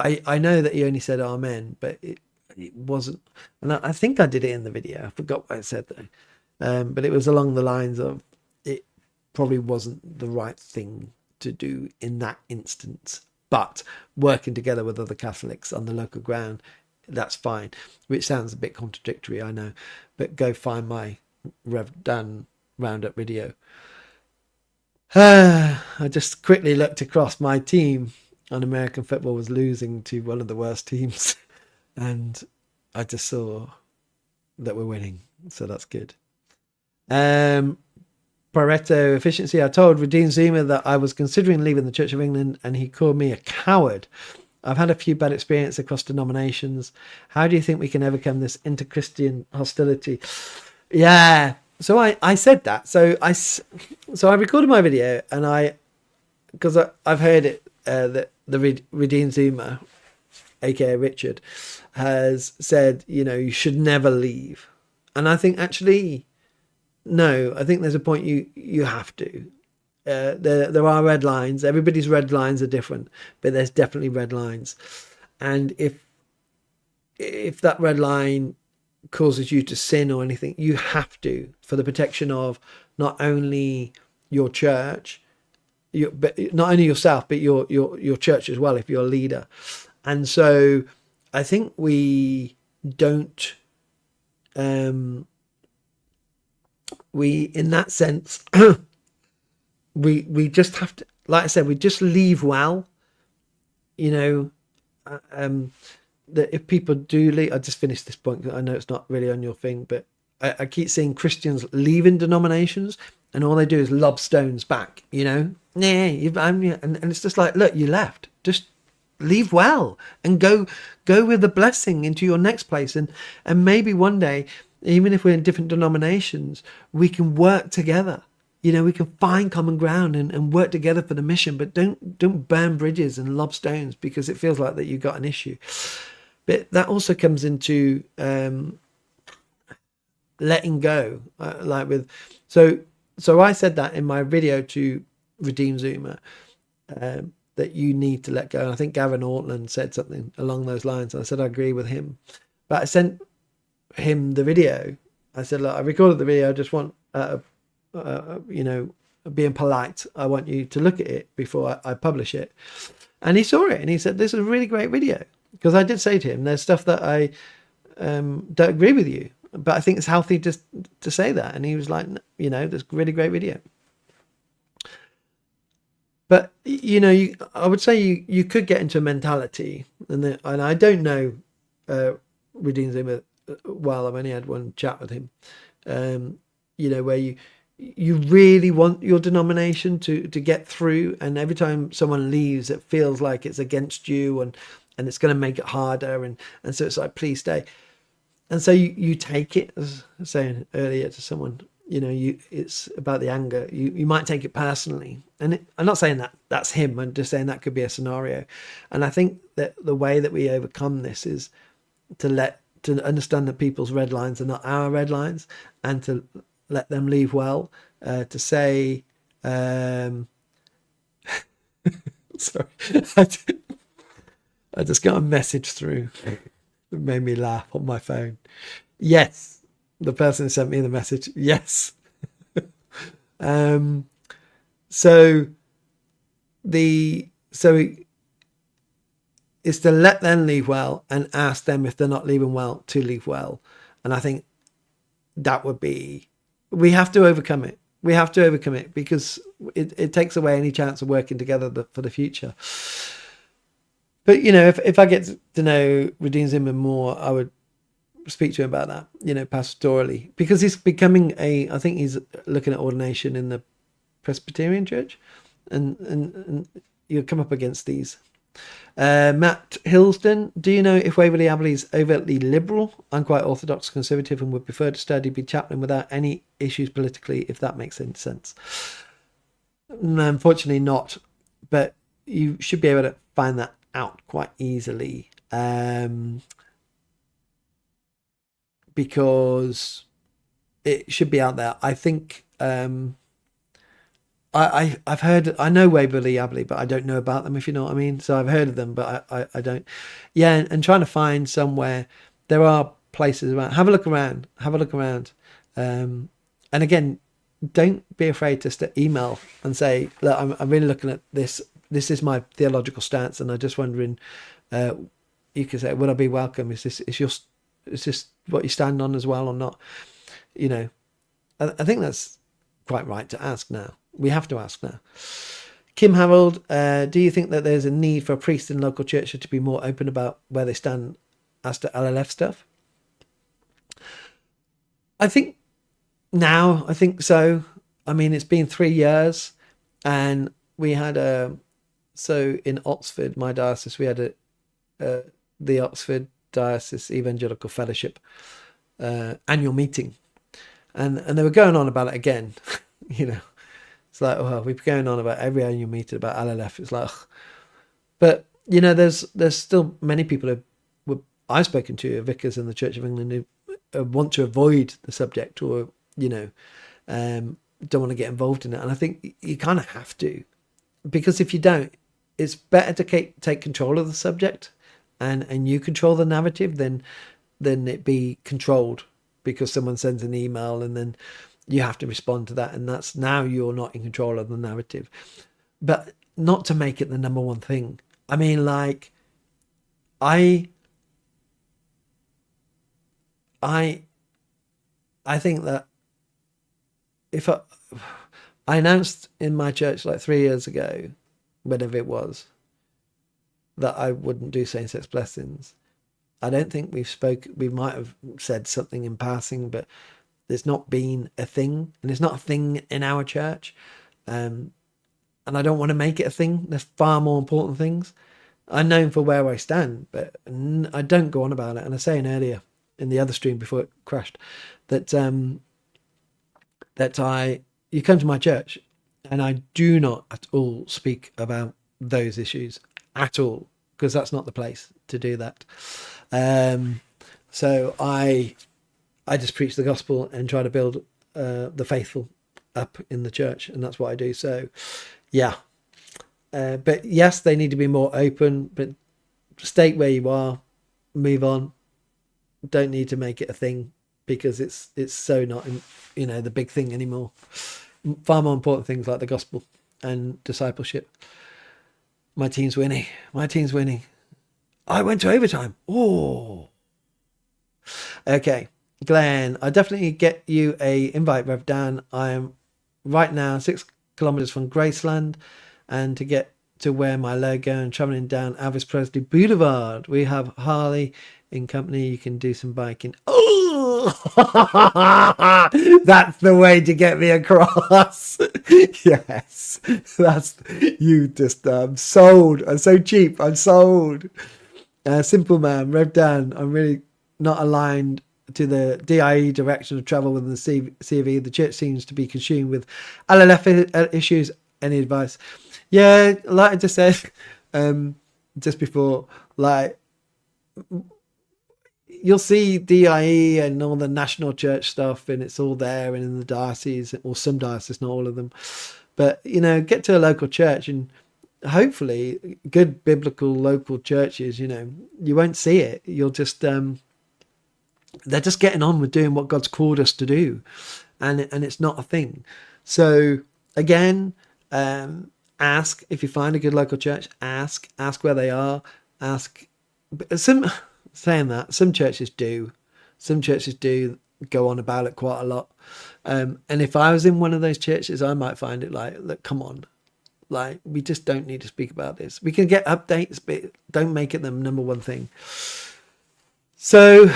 I know that he only said amen, but it wasn't, and I think I did it in the video. I forgot what I said though, but it was along the lines of it probably wasn't the right thing to do in that instance, but working together with other Catholics on the local ground, that's fine. Which sounds a bit contradictory, I know, but go find my Rev Dan roundup video. I just quickly looked across. My team on American football was losing to one of the worst teams, and I just saw that we're winning, so that's good. Pareto efficiency. I told Redeemed Zuma that I was considering leaving the Church of England, and he called me a coward. I've had a few bad experiences across denominations. How do you think we can overcome this inter-Christian hostility? Yeah, so I said that. So I recorded my video, and because I've heard it, that the Redeemed Zuma, aka Richard, has said, you should never leave. And I think actually, no, I think there's a point you have to. There are red lines. Everybody's red lines are different, but there's definitely red lines. And if that red line causes you to sin or anything, you have to, for the protection of not only your church, but not only yourself, but your church as well, if you're a leader. And so I think we don't, in that sense, we just have to, like I said, we just leave well, that if people do leave, I just finished this point, I know it's not really on your thing, but I keep seeing Christians leaving denominations, and all they do is lob stones back, and it's just like, look, you left, just leave well and go with the blessing into your next place, and maybe one day, even if we're in different denominations, we can work together. We can find common ground and work together for the mission, but don't burn bridges and lob stones because it feels like that you've got an issue. But that also comes into letting go, so I said that in my video to Redeemed Zuma, that you need to let go. And I think Gavin Ortland said something along those lines. I said I agree with him, but I sent him the video. I said, look, I recorded the video. I just want, being polite, I want you to look at it before I publish it. And he saw it and he said, this is a really great video. Because I did say to him, there's stuff that I don't agree with you, but I think it's healthy just to say that. And he was like, that's a really great video. But, I would say you could get into a mentality, and I don't know Redeemed Zuma well. I've only had one chat with him, where you really want your denomination to get through, and every time someone leaves, it feels like it's against you, and it's going to make it harder, and so it's like, please stay. And so you take it, as I was saying earlier to someone, it's about the anger. You might take it personally, and I'm not saying that that's him. I'm just saying that could be a scenario. And I think that the way that we overcome this is to understand that people's red lines are not our red lines, and to let them leave well. To say, sorry, I just got a message through. It made me laugh on my phone. Yes. The person who sent me the message, yes. So it's to let them leave well and ask them if they're not leaving well to leave well. And I think that would be, we have to overcome it. We have to overcome it because it takes away any chance of working together for the future. But, if I get to know Redeemed Zuma more, I would speak to him about that, pastorally, because he's becoming I think he's looking at ordination in the Presbyterian church, and you'll come up against these. Matt Hilston, do you know if Waverley Abbey is overtly liberal? I'm quite orthodox conservative and would prefer to be chaplain without any issues politically, if that makes any sense. No, unfortunately not, but you should be able to find that out quite easily. Because it should be out there. I think I've heard, I know Waverley Abbey, but I don't know about them, if you know what I mean. So I've heard of them, but I don't. Yeah, and trying to find somewhere. There are places around. Have a look around. Have a look around. And again, don't be afraid to email and say, look, I'm really looking at this. This is my theological stance, and I'm just wondering. You can say, would I be welcome? Is this what you stand on as well or not? You know, I think that's quite right to ask now. We have to ask now. Kim Harold, do you think that there's a need for a priest in local churches to be more open about where they stand as to LLF stuff? I think so. I mean, it's been 3 years, and we had so in Oxford, my diocese, we had the Oxford Diocese Evangelical Fellowship annual meeting, and they were going on about it again. You know, it's like, well, we've been going on about every annual meeting about LLF. It's like, ugh. But you know, there's still many people I've spoken to, vicars in the Church of England, who want to avoid the subject, or you know, don't want to get involved in it. And I think you kind of have to, because if you don't, it's better to take control of the subject, and you control the narrative than it be controlled because someone sends an email and then you have to respond to that, and that's now you're not in control of the narrative. But not to make it the number one thing. I mean, like, I think that if I announced in my church like 3 years ago, whenever it was, that I wouldn't do same-sex blessings, I don't think we might have said something in passing, but there's not been a thing, and it's not a thing in our church. And I don't want to make it a thing. There's far more important things. I'm known for where I stand, but I don't go on about it. And I was saying earlier in the other stream before it crashed that you come to my church and I do not at all speak about those issues at all, because that's not the place to do that. So I just preach the gospel and try to build the faithful up in the church, and that's what I do. So yeah, but yes, they need to be more open, but state where you are, move on. Don't need to make it a thing, because it's so not the big thing anymore. Far more important things like the gospel and discipleship. My team's winning. I went to overtime. Oh, okay. Glenn, I definitely get you a invite, Rev Dan. I am right now 6 kilometers from Graceland, and to get to where my logo and traveling down Elvis Presley Boulevard. We have Harley in company. You can do some biking. Oh, that's the way to get me across. Yes, that's you. Just sold. I'm so cheap. I'm sold. Simple man, Rev Dan. I'm really not aligned to the DIE direction of travel within the CV. The church seems to be consumed with LLF issues. Any advice? Yeah, like I just said just before, like, you'll see DIE and all the national church stuff, and it's all there and in the diocese, or some dioceses, not all of them. But get to a local church, and hopefully good biblical local churches, you won't see it. You'll just they're just getting on with doing what God's called us to do, and it's not a thing. So again, ask if you find a good local church. Ask where they are. Ask. Some churches do go on about it quite a lot. And if I was in one of those churches, I might find it like, look, come on, like, we just don't need to speak about this. We can get updates, but don't make it the number one thing. So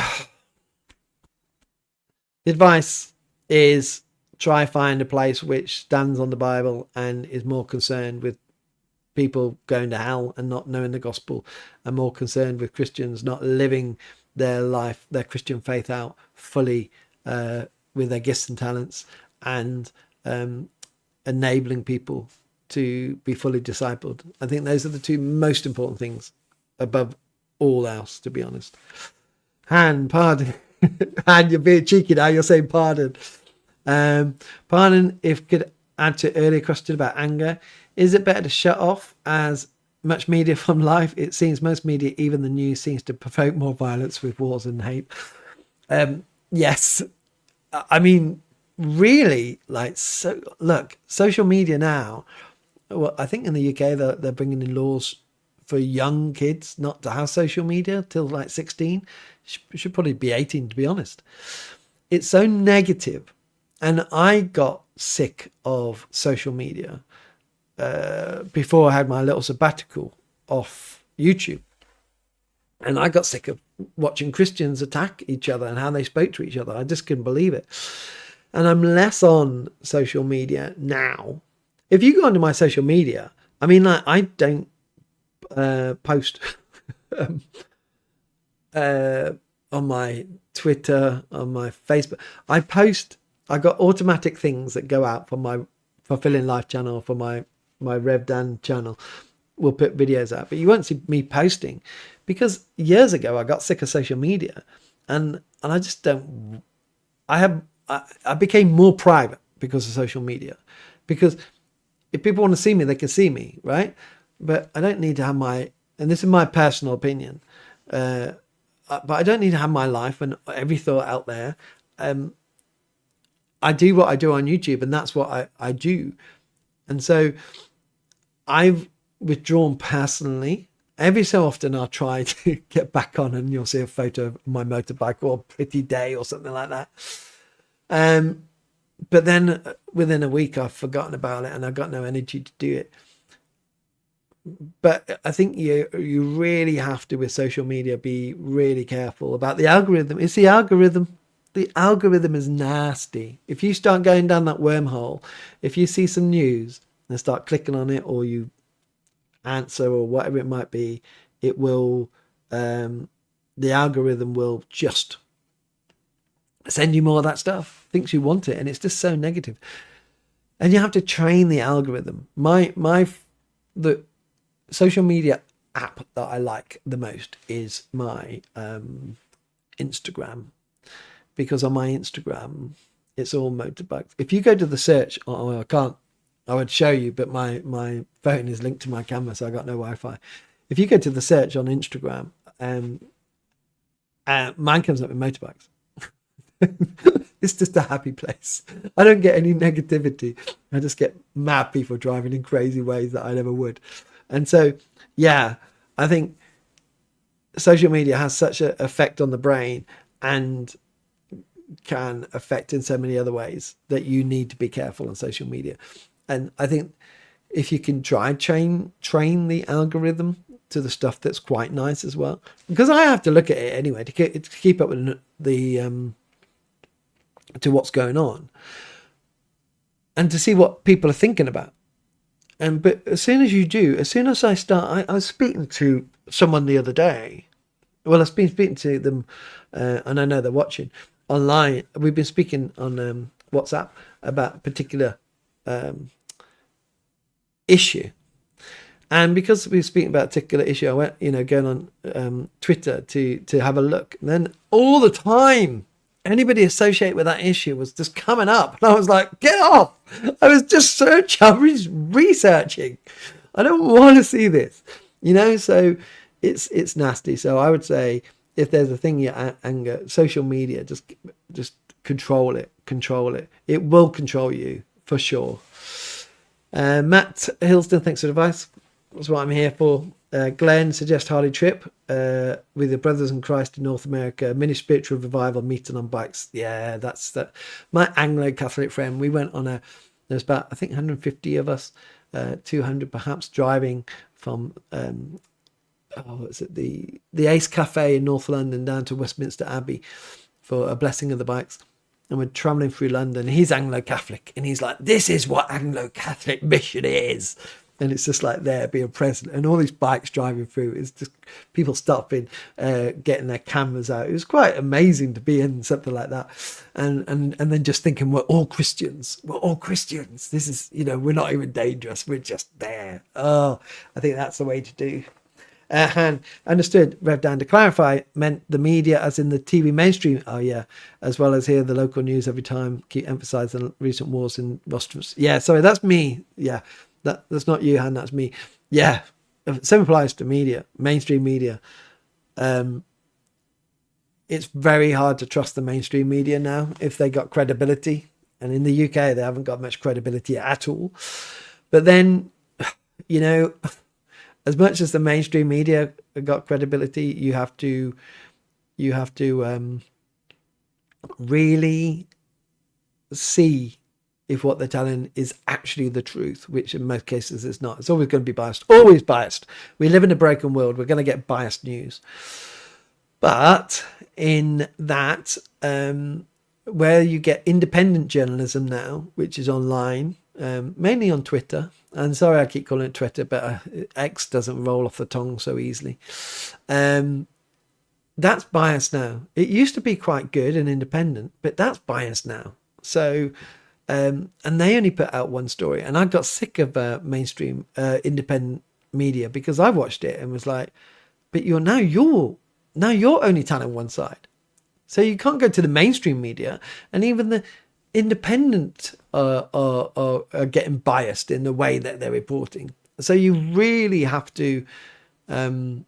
the advice is, try find a place which stands on the Bible and is more concerned with people going to hell and not knowing the gospel, and more concerned with Christians not living their life, their Christian faith out fully with their gifts and talents, and enabling people to be fully discipled. I think those are the two most important things above all else, to be honest. Han, pardon. Han, you're being cheeky now. You're saying pardon. Pardon if could add to earlier question about anger. Is it better to shut off as much media from life? It seems most media, even the news, seems to provoke more violence with wars and hate. Yes. I mean, really, like, so look, social media now, well, I think in the UK they're bringing in laws for young kids not to have social media till like 16. Should probably be 18, to be honest. It's so negative. And I got sick of social media before I had my little sabbatical off YouTube. And I got sick of watching Christians attack each other and how they spoke to each other. I just couldn't believe it. And I'm less on social media now. If you go onto my social media, I mean, like, I don't post on my Twitter, on my Facebook. I got automatic things that go out from my Fulfilling Life channel, for my Rev Dan channel. We'll put videos out, but you won't see me posting, because years ago I got sick of social media, and I just don't. I became more private because of social media, because if people want to see me, they can see me, right? But I don't need to have and this is my personal opinion, but I don't need to have my life and every thought out there. I do what I do on YouTube, and that's what I do. And so I've withdrawn personally. Every so often I'll try to get back on, and you'll see a photo of my motorbike or a pretty day or something like that. But then within a week I've forgotten about it and I've got no energy to do it. But I think you really have to, with social media, be really careful about the algorithm. It's the algorithm. The algorithm is nasty. If you start going down that wormhole, if you see some news and start clicking on it, or you answer or whatever it might be, it will, the algorithm will just send you more of that stuff, thinks you want it, and it's just so negative. And you have to train the algorithm. The social media app that I like the most is my Instagram, because on my Instagram it's all motorbikes. If you go to the search, I would show you, but my phone is linked to my camera, so I got no Wi-Fi. If you go to the search on Instagram, mine comes up with motorbikes. It's just a happy place. I don't get any negativity. I just get mad people driving in crazy ways that I never would. And so, yeah, I think social media has such an effect on the brain and can affect in so many other ways that you need to be careful on social media. And I think if you can try train the algorithm to the stuff that's quite nice as well, because I have to look at it anyway to keep up with the to what's going on and to see what people are thinking about. But as soon as I start, I was speaking to someone the other day. Well, I've been speaking to them, and I know they're watching online. We've been speaking on WhatsApp about a particular issue. And because we were speaking about a particular issue, I went, going on Twitter to have a look. And then all the time, anybody associated with that issue was just coming up. And I was like, get off. I was just researching. I don't want to see this, so it's nasty. So I would say, if there's a thing you anger, social media, just control it. It will control you for sure. Matt Hillston, thanks for the advice. That's what I'm here for. Glenn suggests Harley trip with the brothers in Christ in North America, mini spiritual revival, meeting on bikes. Yeah, that's that. My Anglo-Catholic friend, we went on there's about, I think, 150 of us, 200 perhaps, driving from the Ace Cafe in North London down to Westminster Abbey for a blessing of the bikes. And we're travelling through London. He's Anglo-Catholic, and he's like, this is what Anglo-Catholic mission is. And it's just like there being present, and all these bikes driving through. It's just people stopping, getting their cameras out. It was quite amazing to be in something like that, and then just thinking, we're all Christians. This is, we're not even dangerous. We're just there. Oh, I think that's the way to do. And understood, Rev Dan, to clarify, meant the media as in the TV mainstream. Oh, yeah. As well as here, the local news every time. Keep emphasizing recent wars in Rostros. Yeah, sorry, that's me. Yeah, that's not you, Han, that's me. Yeah, same applies to media, mainstream media. It's very hard to trust the mainstream media now if they got credibility. And in the UK, they haven't got much credibility at all. But then, you know, as much as the mainstream media got credibility, you have to really see if what they're telling is actually the truth, which in most cases is not. It's always going to be biased, always biased. We live in a broken world. We're going to get biased news. But in that, where you get independent journalism now, which is online, mainly on Twitter. And sorry, I keep calling it Twitter, but X doesn't roll off the tongue so easily. That's biased now. It used to be quite good and independent, but that's biased now. So, and they only put out one story. And I got sick of mainstream independent media because I watched it and was like, but you're only telling one side. So you can't go to the mainstream media, and even the independent are getting biased in the way that they're reporting. So you really have to, you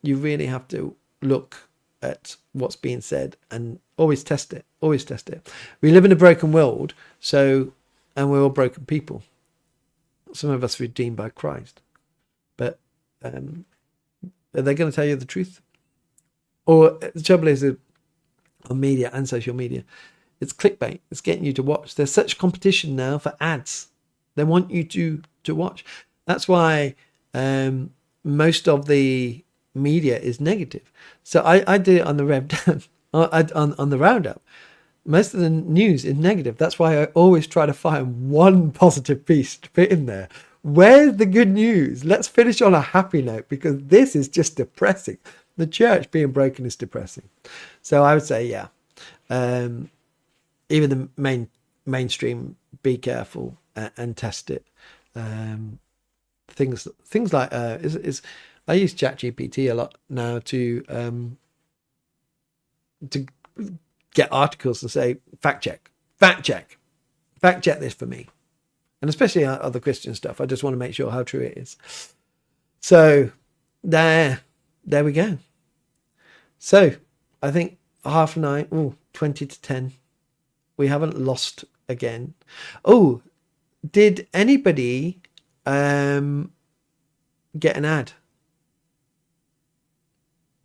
really have to look at what's being said and always test it. Always test it. We live in a broken world, and we're all broken people. Some of us redeemed by Christ, but are they going to tell you the truth? Or the trouble is that on media and social media, it's clickbait. It's getting you to watch. There's such competition now for ads. They want you to watch. That's why most of the media is negative. So I did it on the Rev Dan, on the roundup. Most of the news is negative. That's why I always try to find one positive piece to put in there. Where's the good news? Let's finish on a happy note, because this is just depressing. The church being broken is depressing. So I would say, yeah, even the mainstream, be careful and test it. Things like I use ChatGPT a lot now to get articles and say fact check this for me, and especially other Christian stuff. I just want to make sure how true it is. So there we go. So I think 9:30, 20 to 10. We haven't lost again. Oh, did anybody get an ad?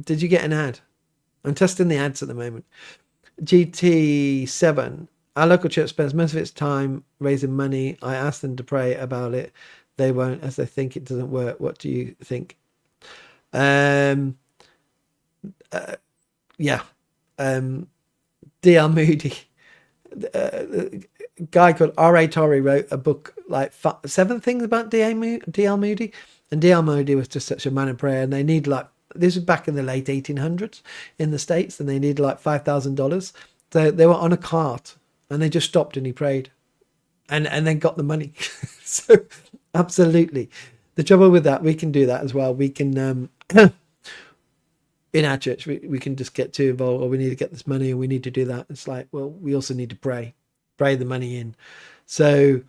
Did you get an ad? I'm testing the ads at the moment. GT7. Our local church spends most of its time raising money. I asked them to pray about it. They won't, as they think it doesn't work. What do you think? D.L. Moody, a guy called R.A. Torrey wrote a book like 7 things about D.L. Moody, and D.L. Moody was just such a man of prayer, and they need this was back in the late 1800s in the States, and they needed like $5,000. So they were on a cart and they just stopped and he prayed and then got the money. So absolutely. The trouble with that, we can do that as well. We can, in our church, we can just get too involved, or we need to get this money and we need to do that. It's like, well, we also need to pray the money in. So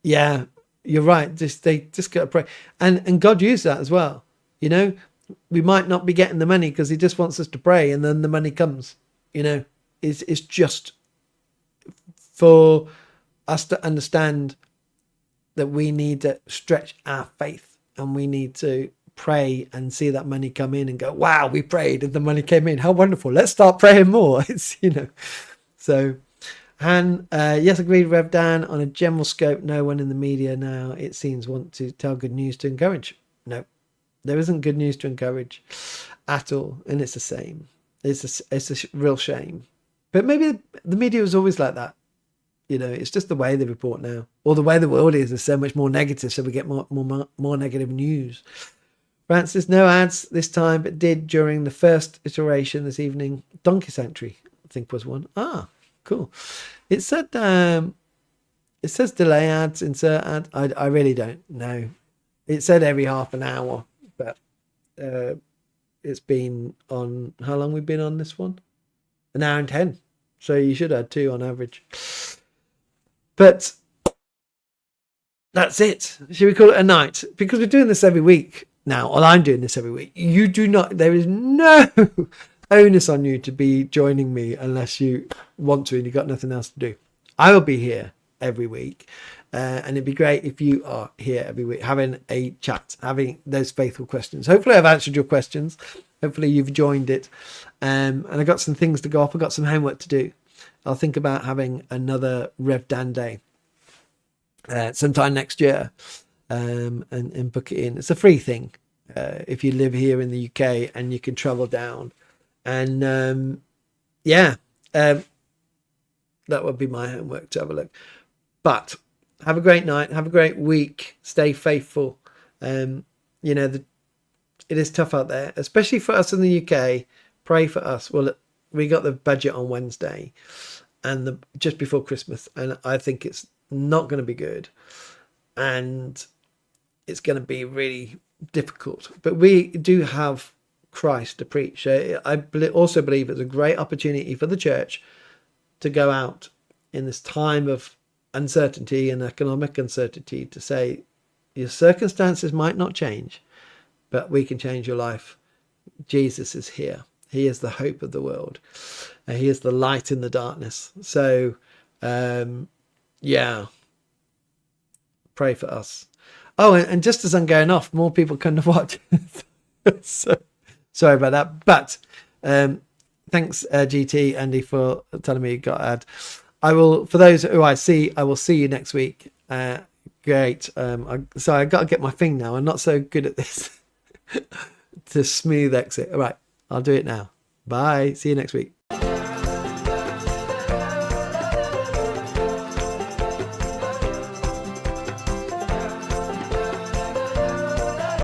yeah, you're right. They just got to pray. And God used that as well. You know, we might not be getting the money because he just wants us to pray, and then the money comes. You know, it's just for us to understand that we need to stretch our faith, and we need to pray and see that money come in and go, wow, we prayed and the money came in. How wonderful. Let's start praying more. It's, you know, so. And yes, agreed, Rev Dan. On a general scope, no one in the media now, it seems, want to tell good news to encourage. No, there isn't good news to encourage at all. And it's the same. It's a real shame. But maybe the media was always like that. You know, it's just the way they report now. Or the way the world is so much more negative, so we get more negative news. Francis, no ads this time, but did during the first iteration this evening. Donkey Sanctuary, I think, was one. Ah, cool. It said it says delay ads, insert ad. I really don't know. It said every half an hour, but it's been on, how long we've been on this one? An hour and 10. So you should have 2 on average. But that's it. Should we call it a night? Because we're doing this every week now, or I'm doing this every week. You do not, there is no onus on you to be joining me unless you want to and you've got nothing else to do. I will be here every week. And it'd be great if you are here every week having a chat, having those faithful questions. Hopefully I've answered your questions. Hopefully you've joined it. And I got some things to go off. I've got some homework to do. I'll think about having another Rev Dan day sometime next year, and book it in. It's a free thing if you live here in the UK and you can travel down. And that would be my homework to have a look. But have a great night. Have a great week. Stay faithful. It is tough out there, especially for us in the UK. Pray for us. Well, we got the budget on Wednesday and just before Christmas, and I think it's not going to be good, and it's going to be really difficult. But we do have Christ to preach. I also believe it's a great opportunity for the church to go out in this time of uncertainty and economic uncertainty to say your circumstances might not change, but we can change your life. Jesus is here. He is the hope of the world. He is the light in the darkness. So, pray for us. Oh, and just as I'm going off, more people come to watch. So, sorry about that. But thanks, GT, Andy, for telling me you got ad. I will, for those who I will see you next week. Great. So I got to get my thing now. I'm not so good at this. To smooth exit. All right. I'll do it now. Bye. See you next week.